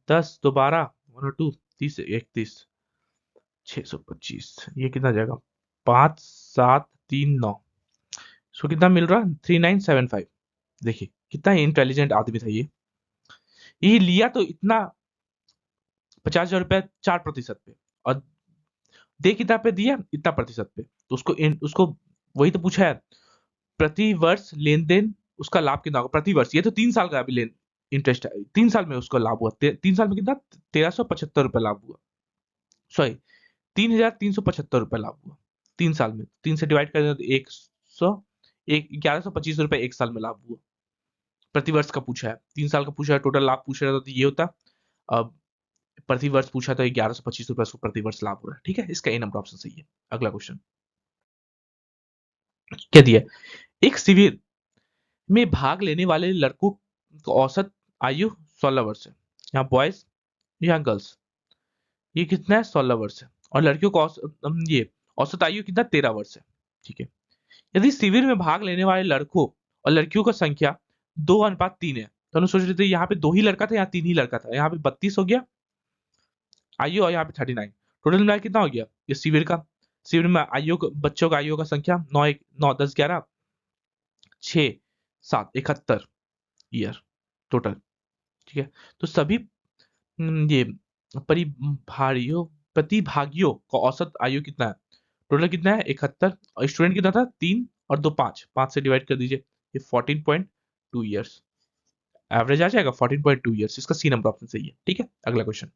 10 तो 12 1 और 2 30 31 625 ये कितना जाएगा 5739, इसको कितना मिल रहा 3975। देखिए कितना इंटेलिजेंट आदमी था ये लिया तो इतना 50,000 रुपया 4% पे, और दे कितना पे दिया इतना प्रतिशत पे, तो उसको वही तो पूछा है, प्रति वर्ष लेन देन उसका लाभ कितना होगा प्रति वर्ष, ये तो 3 साल का अभी लेन इंटरेस्ट है, 3 साल में उसका लाभ हुआ 3 साल में कितना 1,375 रुपए लाभ हुआ, सॉरी 3,375 रुपए लाभ हुआ 3 साल में, 3 से डिवाइड कर दें तो 100 एक 1,125 रुपए एक साल में लाभ हुआ। प्रति वर्ष का पूछा है, 3 साल का पूछा है, टोटल लाभ पूछ रहा था तो ये होता। अब प्रति वर्ष पूछा तो 1,125 रुपए उसको प्रति वर्ष लाभ हो रहा है, ठीक है, इसका ए नंबर ऑप्शन सही है। अगला क्वेश्चन क्या दिया, एक शिविर में भाग लेने वाले लड़कों की औसत आयु 16 वर्ष है, यहाँ बॉयज यहाँ गर्ल्स, ये कितना है 16 वर्ष है, और लड़कियों का ये औसत आयु कितना 13 वर्ष है, ठीक है। यदि शिविर में भाग लेने वाले लड़कों और लड़कियों का संख्या 2:3 है, तो हम सोच रहे थे यहाँ पे 2 ही लड़का था, यहाँ 3 ही लड़का था, यहाँ पे 32 हो गया आयु, और यहाँ पे 39, टोटल मिला कितना हो गया ये शिविर में आयु बच्चों का आयु का संख्या 9 1 9 10 11 6 7 71 ईयर टोटल, ठीक है। तो सभी ये परिभारियों प्रतिभागियों का औसत आयु कितना है, टोटल कितना है 71, और स्टूडेंट कितना था 3 और 2 5 5 से डिवाइड कर दीजिए, ये 14.2 ईयर्स एवरेज आ जाएगा 14.2 ईयर्स, इसका सी नंबर ऑप्शन सही है, ठीक है। अगला क्वेश्चन,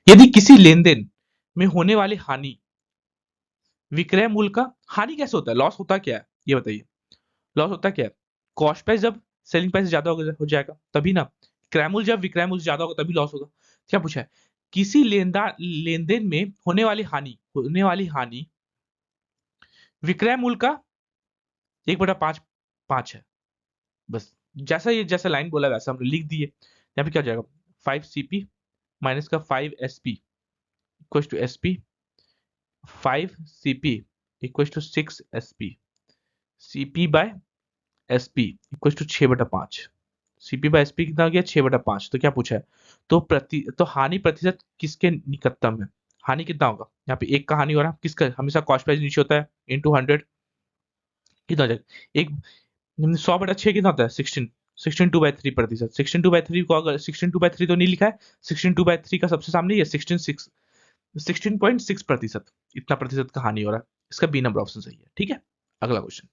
यदि किसी लेन देन में होने वाली हानि विक्रय मूल्य का, हानि कैसे होता है, लॉस होता क्या है ये बताइए, लॉस होता क्या है, कॉस्ट प्राइस जब सेलिंग प्राइस ज्यादा हो जाएगा तभी ना, क्रय मूल्य जब विक्रय मूल्य ज्यादा होगा तभी लॉस होगा। क्या पूछा है, किसी लेन देन में होने वाली हानि विक्रय मूल्य का 1/5 5 है, बस जैसा लाइन बोला वैसा हमने लिख दिए। यहाँ पे क्या हो जाएगा 5 CP माइनस का 5 SP equal to SP 5 CP equal to 6 SP, CP by SP equal to 6/5। CP by SP कितना हो गया? 6/5। तो क्या पूछा है? तो हानि प्रतिशत किसके निकटतम है? हानि कितना होगा यहाँ पे? एक का हानि हो रहा है किसका? हमेशा कॉस्ट प्राइस नीचे होता है, इंटू 100 कितना हो जाएगा? एक 100/6 कितना होता है? 16। 16/2/3%। 16/2/3 को अगर 16/2/3 तो नहीं लिखा है, 16/2/3 का सबसे सामने ये 16.6%, इतना प्रतिशत का हानि हो रहा है। इसका बी नंबर ऑप्शन सही है। ठीक है, अगला क्वेश्चन।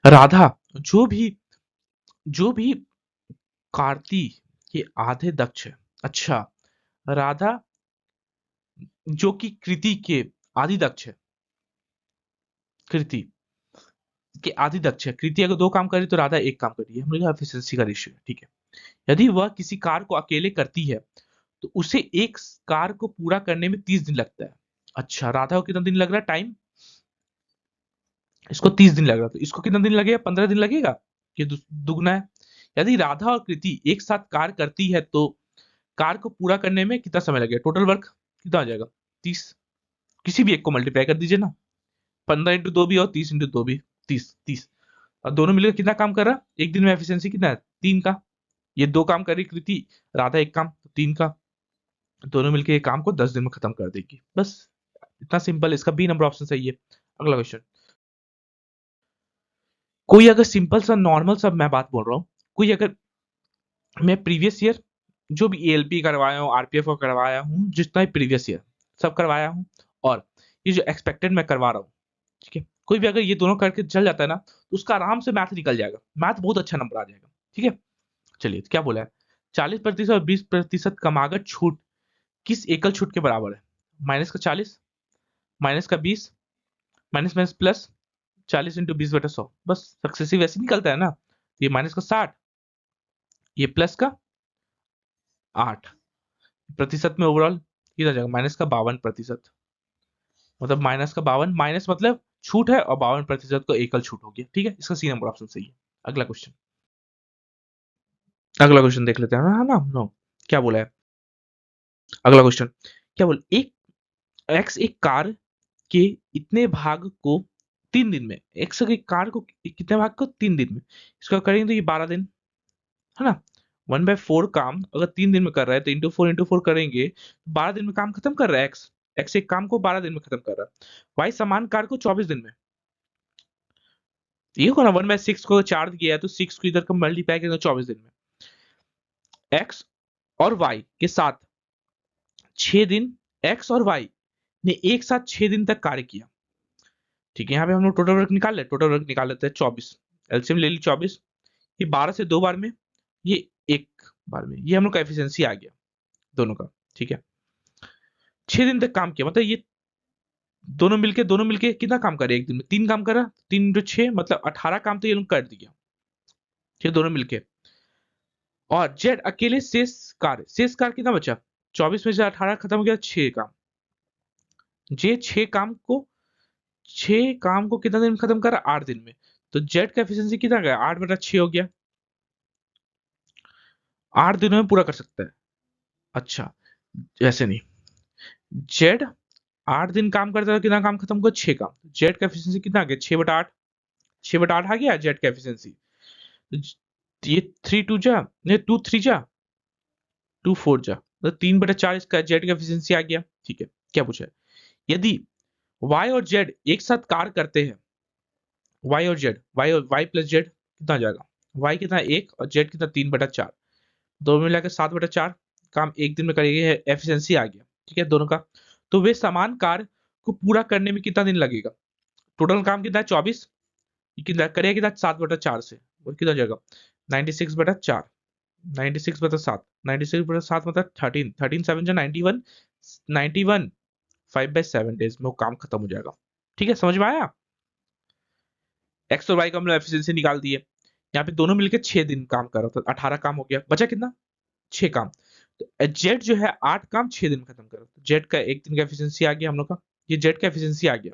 राधा जो भी कार्ति के आधे दक्ष है। अच्छा, राधा जो कि कृति के आदि दक्ष है, कृति के आदि दक्ष है। कृति अगर 2 काम करे तो राधा 1 काम कर रही है, हम लोग एफिशिएंसी का रेशियो है। ठीक है, यदि वह किसी कार्य को अकेले करती है तो उसे एक कार्य को पूरा करने में 30 दिन लगता है। अच्छा, राधा को कितना दिन लग रहा है टाइम? इसको 30 दिन लग रहा है, तो इसको कितना दिन लगेगा? 15 दिन लगेगा। ये दुगना है। यदि राधा और कृति एक साथ कार्य करती है तो कार्य को पूरा करने में कितना समय लगेगा? टोटल वर्क कितना आ जाएगा? 30। किसी भी एक को मल्टीप्लाई कर दीजिए ना, 15 × 2 भी और 30 × 2 भी, 30 और दोनों मिलकर कितना काम कर रहा है? एक दिन में एफिशिएंसी कितना है? 3 का। ये 2 काम कर रही कृति, राधा 1 काम, तो 3 का। दोनों मिलकर ये काम को 10 दिन में खत्म कर देगी। बस इतना सिंपल। इसका बी नंबर ऑप्शन सही है। अगला क्वेश्चन। कोई अगर सिंपल सा नॉर्मल सा मैं बात बोल रहा हूं, कोई अगर मैं प्रीवियस ईयर जो भी एएलपी करवाया हूँ, आरपीएफ को करवाया हूँ, जितना भी प्रीवियस ईयर सब करवाया हूँ, और ये जो एक्सपेक्टेड मैं करवा रहा हूँ, ठीक है, कोई भी अगर ये दोनों करके चल जाता है ना, तो उसका आराम से मैथ निकल जाएगा, मैथ बहुत अच्छा नंबर आ जाएगा। ठीक है, चलिए तो क्या बोला है? 40% और 20% कमागत छूट किस एकल छूट के बराबर है? माइनस का 40, माइनस का 20, माइनस माइनस प्लस 40 × 20/100। बस सक्सेसिव ऐसे निकलता है ना। ये माइनस का 60, ये प्लस का 8 प्रतिशत में ओवरऑल कितना जाएगा? माइनस का 52%। मतलब माइनस का 52, माइनस मतलब छूट है, और 52% को एकल छूट हो गया। ठीक है, इसका सी नंबर ऑप्शन सही है। अगला क्वेश्चन। अगला क्वेश्चन देख लेते हैं। हाँ ना, नो, क्या बोला है? अगला क्वेश्चन क्या बोल, एक एक्स एक कार के इतने भाग को 3 दिन में, एक्स की कार को कितने भाग को 3 दिन में, इसका करेंगे तो ये 12 दिन है ना। 1/4 काम अगर 3 दिन में कर रहा है तो इंटू 4 करेंगे, 12 दिन में काम खत्म कर रहा है। एक्स एक्स एक काम को 12 दिन में खत्म कर रहा है। वाई समान कार को 24 दिन में। ये होगा ना, 1/6 को 4 किया है तो 6 को इधर का मल्टीप्लाई करेंगे 24 दिन में। एक्स और वाई के साथ 6 दिन, एक्स और वाई ने एक साथ 6 दिन तक कार्य किया। ठीक है, यहाँ पे हम लोग टोटल वर्क निकाल ले, टोटल वर्क निकाल लेते हैं 24, एलसीएम ले ली 24, ये 12 से 2 बार में, ये 1 बार में, ये हम लोग का एफिशिएंसी आ गया दोनों का। ठीक है, 6 दिन तक काम किया, मतलब ये दोनों मिलके कितना काम करे? एक दिन में 3 काम करा, 3 × 6 मतलब 18 काम तो ये लोग कर दिया। ठीक है, दोनों मिलके। और जेड अकेले शेष कार्य कितना बचा? 24 में से 18 खत्म हो गया, 6 काम। जे 6 काम को कितना दिन में खत्म करा? 8 दिन में। तो जेड का एफिशिएंसी कितना गया? 8/6 हो गया, 8 दिनों में पूरा कर सकता है। अच्छा, ऐसे नहीं, जेड 8 दिन काम करता है, कितना काम खत्म हुआ? 6 काम। जेड का एफिशिएंसी कितना आ गया? 6/8, 6/8 आ गया जेड का एफिशिएंसी। ये 3 × 2 नहीं 2 × 3 2 × 4 तो 3/4 इसका जेड का एफिशिएंसी आ गया। ठीक है, क्या पूछा है? यदि वाई और जेड एक साथ कार्य करते हैं, वाई और जेड, वाई प्लस जेड कितना आ जाएगा? वाई कितना 1 और जेड कितना 3/4, दोनों मिलाकर 7/4 काम एक दिन में करेंगे, एफिशिएंसी आ गया। ठीक है, दोनों का। तो वे समान कार्य को पूरा करने में कितना दिन लगेगा? टोटल काम कितना है? 24, कितना करेगा? कितना 7/4 से, वो कितना हो जाएगा? 96/4, 96/7, 96/7 मतलब 13, 13 7 91, 91 5/7 डेज में वो काम खत्म हो जाएगा। ठीक है, समझ में आया? एक्स और वाई का हम लोग एफिशिएंसी निकाल दिए। यहाँ पे दोनों मिलकर 6 दिन काम कर रहा था, 18 काम हो गया, बचा कितना? 6 काम। तो जेड जो है 8 काम 6 दिन में खत्म कर रहा था, जेड का एक दिन का एफिशिएंसी आ गया हम लोग का, ये जेड का एफिशिएंसी आ गया।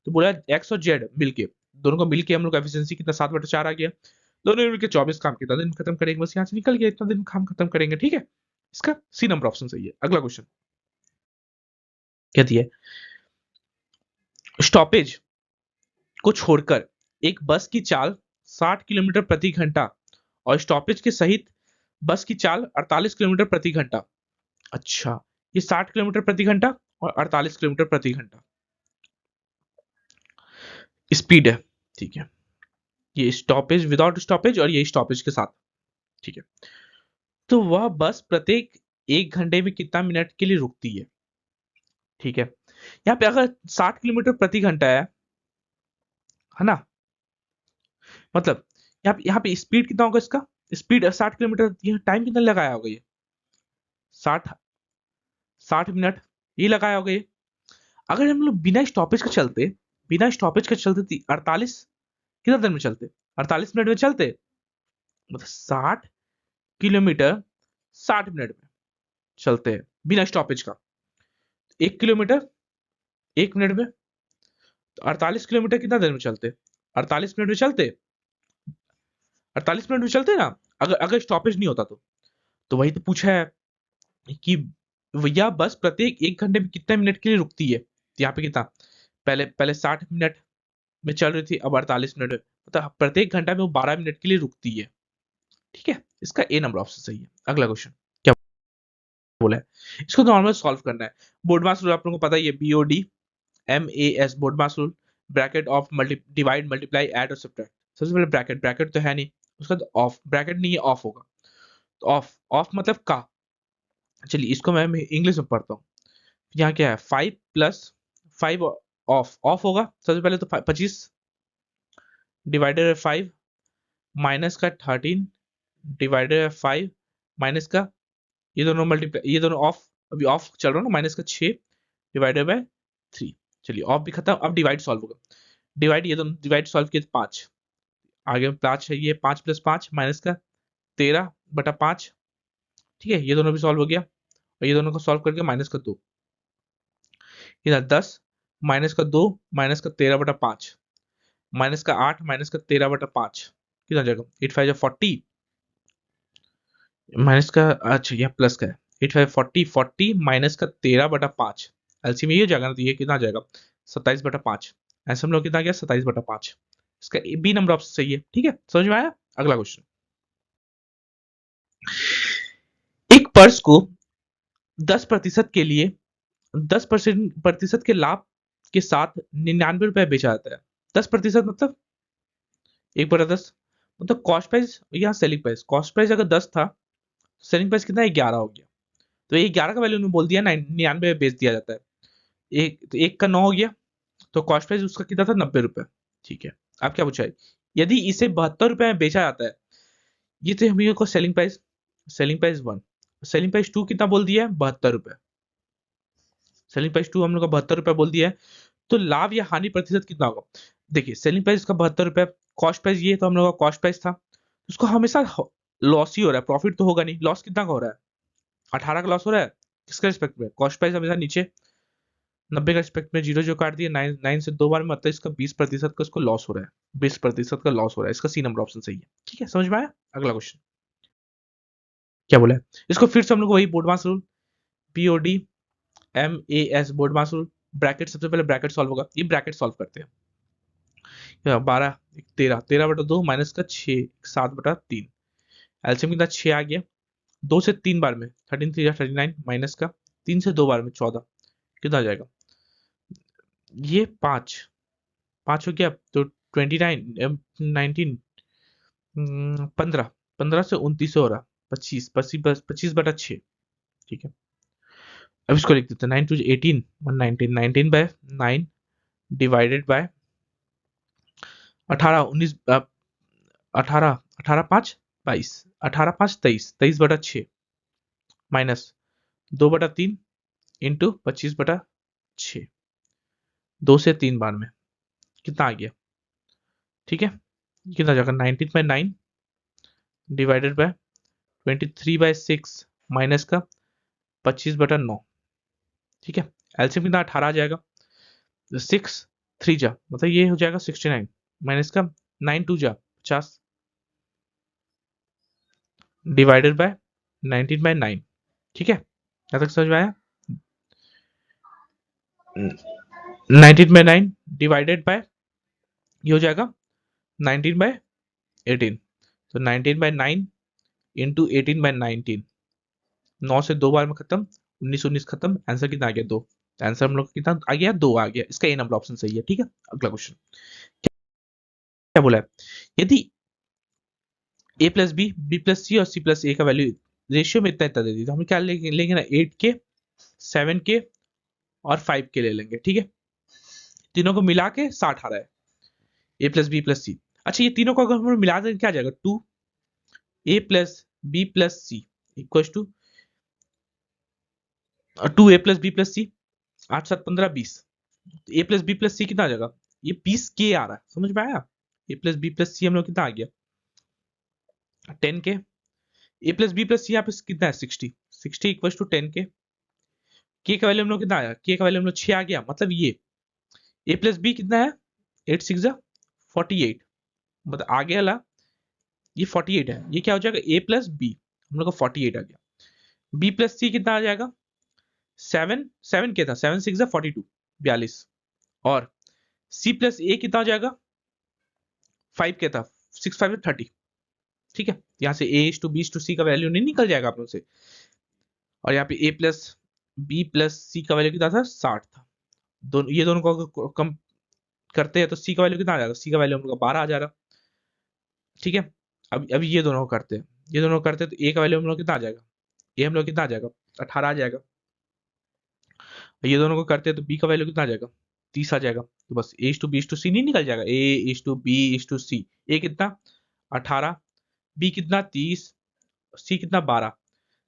तो बोला एक्स और जेड मिलके, दोनों को मिलके हम लोग का एफिशिएंसी कितना? 7/4 आ गया। दोनों मिलकर 24 काम कितना दिन खत्म करेंगे? बस यहाँ से निकल गया, इतना दिन काम खत्म करेंगे। ठीक है, इसका सी नंबर ऑप्शन सही है। अगला क्वेश्चन। कहती है स्टॉपेज को छोड़कर एक बस की चाल 60 किलोमीटर प्रति घंटा और स्टॉपेज के सहित बस की चाल 48 किलोमीटर प्रति घंटा। अच्छा, ये 60 किलोमीटर प्रति घंटा और 48 किलोमीटर प्रति घंटा स्पीड है। ठीक है, ये स्टॉपेज विदाउट स्टॉपेज और ये स्टॉपेज के साथ। ठीक है, तो वह बस प्रत्येक 1 घंटे में कितना मिनट के लिए रुकती है। ठीक है, यहाँ पे अगर 60 किलोमीटर प्रति घंटा है ना, मतलब यहाँ पे स्पीड कितना होगा इसका, स्पीड 60 किलोमीटर, यहाँ टाइम कितना लगाया होगा ये 60 60 मिनट ये लगाया होगा ये। अगर हम लोग बिना स्टॉपेज के चलते 48 कितना देर में चलते, 48 मिनट में चलते, मतलब 60 किलोमीटर 60 मिनट में चलते हैं बिना स्टॉपेज का। 1 किलोमीटर 1 मिनट में, तो 48 किलोमीटर कितना देर में चलते, 48 मिनट में चलते, 48 मिनट में चलते ना, अगर अगर स्टॉपेज नहीं होता तो वही तो पूछा है कि यह बस प्रत्येक 1 घंटे में कितने मिनट के लिए रुकती है। तो यहाँ पे कितना, पहले पहले 60 मिनट में चल रही थी, अब 48 मिनट में, मतलब प्रत्येक घंटा में वो 12 मिनट के लिए रुकती है। ठीक है, इसका ए नंबर ऑप्शन सही है। अगला क्वेश्चन क्या बोला है, इसको नॉर्मल सॉल्व करना है। बोर्डमास रूल आप लोगों को पता ही है, BODMAS BODMAS rule, bracket of divide multiply add और सब्ट्रैक्ट। सबसे पहले ब्रैकेट, ब्रैकेट तो है नहीं, उसका तो ऑफ, ब्रैकेट नहीं है ऑफ होगा, तो ऑफ, ऑफ मतलब का। चलिए इसको मैं इंग्लिश में पढ़ता हूँ। यहाँ क्या है, 5 प्लस 5 ऑफ, ऑफ होगा सबसे पहले तो 25 डिवाइडेड बाय 5 माइनस का 13 डिवाइडेड बाय 5 माइनस का, ये दोनों मल्टीप्लाई, ये दोनों ऑफ, अभी ऑफ चल रहा है ना, माइनस का 6 डिवाइडेड बाय 3। चलिए ऑफ भी खत्म, अब डिवाइड सॉल्व होगा। डिवाइड, ये दोनों डिवाइड सॉल्व किए 5, आगे 5 है, ये 5 प्लस 5 माइनस का 13/5। ठीक है, ये दोनों भी सॉल्व हो गया, और ये दोनों को सॉल्व करके माइनस का 2, इधर 10 माइनस का 2 माइनस का 13/5 माइनस का 8 माइनस का 13/5 कितना जाएगा, 8 5 40 माइनस का, अच्छा यह प्लस का है, 8 5 40 40 माइनस का 13/5, एलसी में ये जाएगा ना, तो ये कितना जाएगा 27/5। ऐसे हम लोग कितना गया 27/5। इसका बी नंबर ऑप्शन सही है। ठीक है, समझ में आया। अगला क्वेश्चन, एक पर्स को 10% के लिए 10% के लाभ के साथ 99 रुपए बेचा जाता है। 10% मतलब 1/10, मतलब कॉस्ट प्राइस या सेलिंग प्राइस। कॉस्ट प्राइस अगर 10 था, सेलिंग प्राइस कितना है 11 हो गया, तो ये 11 का वैल्यू उन्होंने बोल दिया 99 में बेच दिया जाता है। एक तो एक का 9 हो गया, तो कॉस्ट प्राइस उसका कितना था 90 रुपए। ठीक है, अब क्या पूछा है, यदि इसे 72 रुपए में बेचा जाता है, ये तो हम को selling price, selling price 1, selling price 2 कितना बोल दिया है 72 रुपए, सेलिंग प्राइस 2 हम लोग का 72 रुपए बोल दिया है, तो लाभ या हानि प्रतिशत कितना होगा। देखिए सेलिंग प्राइस का 72 रुपए, कॉस्ट प्राइस ये तो हम लोग का कॉस्ट प्राइस था, उसको हमेशा लॉस ही हो रहा है, प्रॉफिट तो होगा नहीं। लॉस कितना का हो रहा है, 18 का लॉस हो रहा है, किसके रिस्पेक्ट में, कॉस्ट प्राइस हमेशा नीचे, 90 का रिस्पेक्ट में, जीरो जो काट दिया, 9 से 2 बार में, मतलब इसका 20% का इसको लॉस हो रहा है, 20% का लॉस हो रहा है। इसका सी नंबर ऑप्शन सही है। ठीक है, समझ में आया। अगला क्वेश्चन क्या बोला है, इसको फिर से हम लोग वही बोर्ड मास रूल, BODMAS बोर्ड मास रूल, ब्रैकेट, सबसे पहले ब्रैकेट सॉल्व होगा, ये ब्रैकेट सॉल्व करते हैं। 12 13, 13/2 माइनस का 6 7/3, एलसीएम कितना 6 आ गया, 2 से 3 बार में 13 3 39 माइनस का 3 से 2 बार में 14, कितना आ जाएगा, ये 5 5 हो गया, तो 29 19 15 15 से 29 हो रहा, 25 25/6। ठीक है, अब इसको लिख देते हैं, 9 2 18 119 19/9 डिवाइडेड बाय 18 19 18 18 5 22 18 5 23 23/6 माइनस 2/3 इंटू 25/6, 2 से 3 बार में कितना आ गया। ठीक है, कितना जाएगा 19/9 डिवाइडेड बाय 23/6 माइनस का 25/9। ठीक है, एलसीएम कितना 18 आ जाएगा, 6 3 जा, मतलब ये हो जाएगा 69 माइनस का 9 2 जा 50 डिवाइडेड बाय 19/9। ठीक है, यहाँ तक समझ में आया। 19/9 डिवाइडेड बाय, ये हो जाएगा 19/18। तो 19/9 इंटू 18/19, 9 से 2 बार में खत्म, 19 खत्म, आंसर कितना आ गया 2। आंसर हम लोग कितना आ गया 2 आ गया, इसका ए नंबर ऑप्शन सही है। ठीक है, अगला क्वेश्चन क्या बोला है, यदि a प्लस बी प्लस सी और सी प्लस ए का वैल्यू रेशियो में इतना इतना दे दी, तो हम क्या लेंगे ना 8K, 7K और 5K ले लेंगे। ठीक है, तीनों को मिला के 60 आ रहा है, a प्लस बी प्लस सी। अच्छा, ये तीनों को अगर हम मिला दें क्या आ जाएगा, 2A plus b plus c equal to 2A plus b plus c, 8 7 15 20। A plus b plus c कितना आ जाएगा, ये 20K आ रहा है, समझ में आया। ए प्लस बी प्लस सी हम लोग कितना आ गया 10K। ए प्लस बी प्लस सी यहाँ पे कितना है 60 इक्वल टू 10K। के का वैल्यू हम लोग कितना आया, के का वैल्यू हम लोग 6 आ गया, मतलब ये ए प्लस बी कितना है 8 6 48, मतलब आगे वाला ये 48 है, ये क्या हो जाएगा ए प्लस बी, हम लोग का 48 आ गया। बी प्लस सी कितना आ जाएगा 7 के था, 7 6 42 42, और सी प्लस ए कितना हो जाएगा 5 के था, 6 5 30। ठीक है, यहाँ से ए टू बी टू सी का वैल्यू नहीं निकल जाएगा आप लोग से, और यहाँ पे ए प्लस बी प्लस सी का वैल्यू कितना था 60 था। दोनों ये दोनों को कम करते हैं तो सी का वैल्यू कितना आ जाएगा, सी का वैल्यू हम लोग का 12 आ जाएगा। ठीक है, अब ये दोनों को करते हैं, ये दोनों को करते हैं तो ए का वैल्यू हम लोग कितना आ जाएगा, ए हम लोग कितना आ जाएगा 18 आ जाएगा। ये दोनों को करते हैं तो बी का वैल्यू कितना आ जाएगा 30 आ जाएगा। तो बस ए टू बी टू सी नहीं निकल जाएगा, ए टू बी टू सी, ए कितना 18, बी कितना 30, सी कितना 12,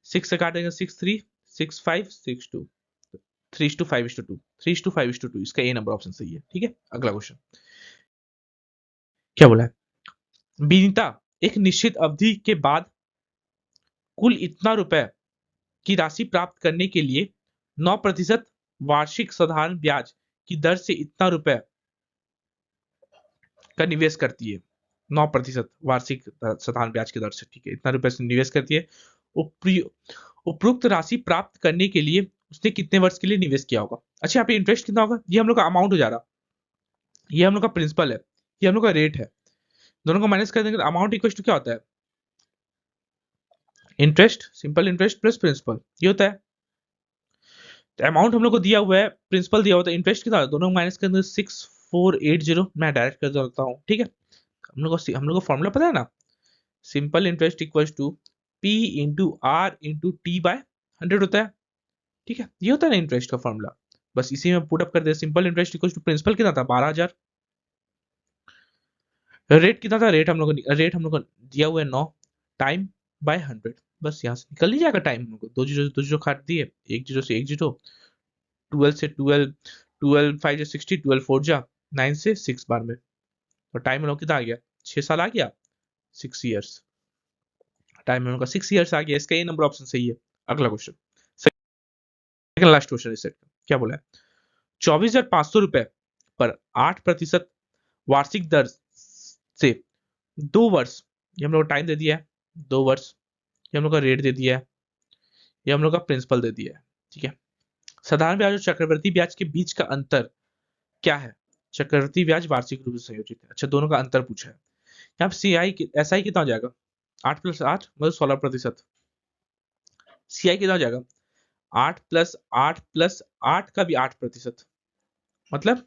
6 से काटेंगे 6 3 6 5 6 2, 3:5:2, 3:5:2, इसका ए नंबर ऑप्शन सही है। ठीक है, अगला क्वेश्चन क्या बोला है, बीनिता एक निश्चित अवधि के बाद कुल इतना रुपए की राशि प्राप्त करने के लिए 9% वार्षिक साधारण ब्याज की दर से इतना रुपए का निवेश करती है। 9% वार्षिक साधारण ब्याज की दर से, ठीक है, इतना रुपए से निवेश करती है। उपयुक्त राशि प्राप्त करने के लिए उसने कितने वर्ष के लिए निवेश किया होगा। अच्छा, यहाँ पे इंटरेस्ट कितना होगा, ये हम लोग का अमाउंट हो जा रहा, ये हम लोग का प्रिंसिपल है, ये हम लोग का रेट है, दोनों को माइनस कर देंगे तो अमाउंट इक्वल टू क्या होता है, interest, simple interest plus principal, ये होता है। तो अमाउंट हम लोग को दिया हुआ है, प्रिंसिपल दिया हुआ था, इंटरेस्ट कितना, दोनों माइनस कर देंगे 6480, मैं डायरेक्ट कर देता हूँ। ठीक है, हम लोग को फॉर्मूला पता है ना, simple interest equals to P into R into T by 100 होता है। ठीक है, ये होता है ना इंटरेस्ट का फॉर्मूला, बस इसी में पुट अप कर दे। Simple interest equals to principal कितना था 12,000, रेट कितना था, रेट हम लोग को दिया हुआ है 9, टाइम बाय 100, बस यहाँ से निकल ही जाएगा टाइम। हम लोग को दो जीरो काट दिए, एक जीरो से एक जीरो, 12 से 12, 12 5 से 60, 12 4 जा 9 से 6 बार में, और टाइम हम लोग कितना आ गया 6 साल आ गया, 6 ईयर्स, टाइम हम लोग का 6 ईयर्स आ गया, इसका ये नंबर ऑप्शन सही है। अगला क्वेश्चन, सेकंड लास्ट क्वेश्चन इस सेट का क्या बोला है, 24,500 रुपए पर 8% वार्षिक दर से 2 वर्ष, ये हम लोग टाइम दे दिया है 2 वर्ष, ये हम लोग का रेट दे दिया है, ये हम लोग का प्रिंसिपल दे दिया है। ठीक है, साधारण ब्याज और चक्रवृद्धि ब्याज के बीच का अंतर क्या है, चक्रवृद्धि ब्याज वार्षिक रूप से संयोजित है। अच्छा, दोनों का अंतर पूछा है, यहाँ पे SI कितना हो जाएगा 8 + 8 मतलब 16%, CI कितना हो जाएगा 8 + 8 + 8 का भी 8%, मतलब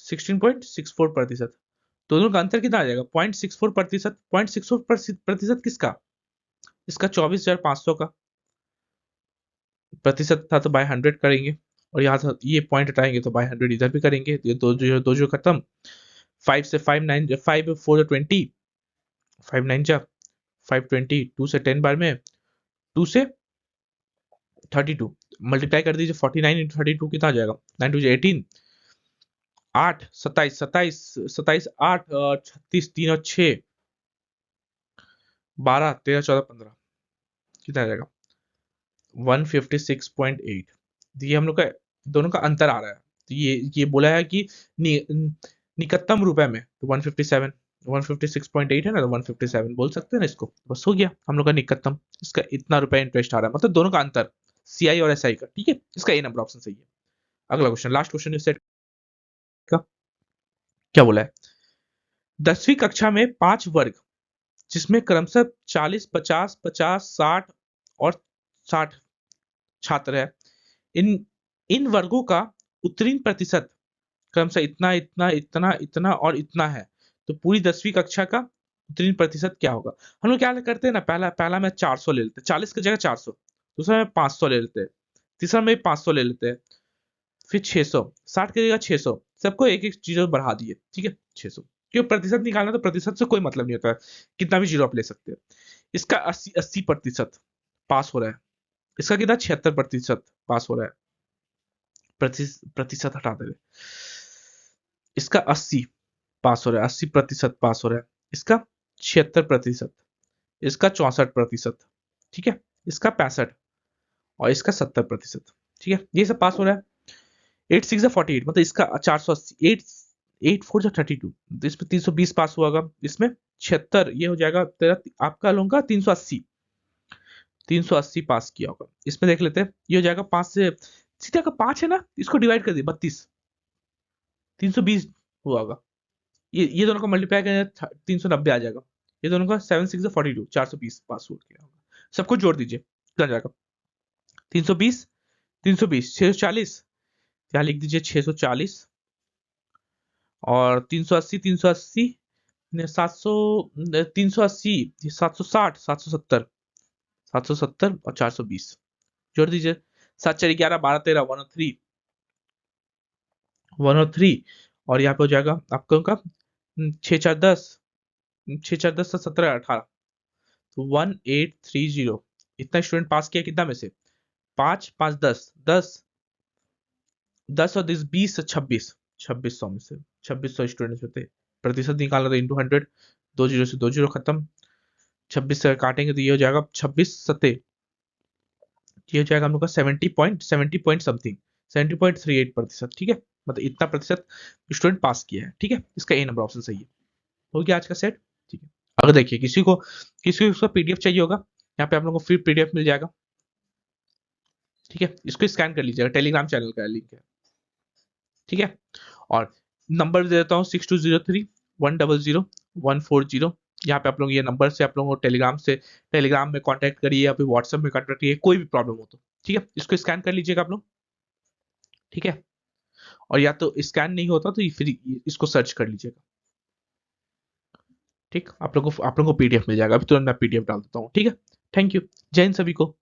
16.64%। दोनों का अंतर कितना आ जाएगा 0.64%, 0.64% किसका, इसका 24,500 का, प्रतिशत था तो बाय 100 करेंगे, और यहाँ था ये पॉइंट हटाएंगे तो बाय 100 इधर भी करेंगे, ये दो जो खत्म, 5 से 5 9 5 4 20, 5 9 जा 520, 2 से 10 बार में 2 से 32, मल्टीप्लाई कर दीजिए 49 × 32 कितना आ जाएगा 9 2 18, 8 27 27 27 8 36 3 और 6 12 13 14 15 कितना आ जाएगा 156.8। तो ये हम लोग का दोनों का अंतर आ रहा है, तो ये बोला है कि निकटतम रुपए में तो 157, 156.8 है ना, तो 157 बोल सकते हैं ना इसको, बस हो गया हम लोग का निकटतम, इसका इतना रुपए इंटरेस्ट आ रहा है, मतलब दोनों का अंतर CI और SI का। ठीक है, इसका ए नंबर ऑप्शन सही है। अगला क्वेश्चन, लास्ट क्वेश्चन इस सेट का, क्या बोला है? 10वीं कक्षा में 5 वर्ग जिसमें क्रमशः 40, 50, 50, 60 और 60 छात्र है, इन इन वर्गों का उत्तीर्ण प्रतिशत क्रमशः इतना, इतना, इतना, इतना और इतना है, तो पूरी 10वीं कक्षा का उत्तीर्ण प्रतिशत क्या होगा? हम लोग क्या करते हैं ना, पहला पहला में 400 ले लेते हैं, 40 की जगह 400, दूसरा में 500 ले लेते हैं, तीसरा में 500 ले लेते हैं, फिर 600, 60 की जगह 600, सबको एक एक जीरो बढ़ा दिए, ठीक है 600। क्यों? प्रतिशत निकालना, तो प्रतिशत से कोई मतलब नहीं होता है, कितना भी जीरो आप ले सकते हैं। इसका 80% पास हो रहा है, इसका कितना 76% पास हो रहा है, प्रतिशत हटा दे, इसका 80 पास हो रहा है, 80% पास हो रहा है, इसका 76%, इसका 64%, ठीक है, इसका 65 और इसका 70%, ठीक है, ये सब पास हो रहा है। 8 6 48 मतलब इसका 480, 8 8 4 32, तो इसमें 320 पास हुआ, इसमें 76 ये हो जाएगा तेरा, आपका लूंगा 380, 380 पास किया होगा। इसमें देख लेते हैं, ये हो जाएगा 5 से सीधा का 5 है ना, इसको डिवाइड कर दिए 32, 320 हुआ होगा, ये दोनों का मल्टीप्लाई करें 390 आ जाएगा, ये दोनों का 7 6 42, 420 पास हो गया होगा। सबको जोड़ दीजिए, कितना जाएगा? 320, 320, 640, यहाँ लिख दीजिए 640 और 380, 380, 700, 380, 760, 770, 770 और 420 जोड़ दीजिए, 7 4 11 12 13 103, 103 और यहाँ पे हो जाएगा आपका 6 4 10, 6 4 10 17 18, तो 1830, इतना स्टूडेंट पास किया, कितना में से? 5 5 10 10 10 और 20 26, 2600 में से 2600 स्टूडेंट्स होते, प्रतिशत निकालना तो इंटू 100, 2 जीरो से 2 जीरो खत्म, 26 से काटेंगे तो ये हो जाएगा 26 सत्ते, ये हो जाएगा हम लोग का 70 पॉइंट समथिंग, 70.38%, ठीक है, मतलब इतना प्रतिशत स्टूडेंट पास किया है, ठीक है, इसका ए नंबर ऑप्शन सही है। हो गया आज का सेट, ठीक है। अगर देखिए किसी को उसका पीडीएफ चाहिए होगा, यहाँ पे आप लोगों को फ्री पीडीएफ मिल जाएगा, ठीक है, इसको स्कैन कर लीजिएगा, टेलीग्राम चैनल का लिंक है, ठीक है। और नंबर दे देता हूँ 6203 100 140, यहाँ पे आप लोग ये नंबर से आप लोगों को टेलीग्राम में कांटेक्ट करिए या फिर व्हाट्सएप में कांटेक्ट करिए, कोई भी प्रॉब्लम हो तो, ठीक है, इसको स्कैन कर लीजिएगा आप लोग, ठीक है। और या तो स्कैन नहीं होता तो फिर इसको सर्च कर लीजिएगा, ठीक, आप लोगों को पीडीएफ मिल जाएगा, अभी तुरंत मैं पीडीएफ डाल देता हूँ, ठीक है। थैंक यू, जय हिंद सभी को।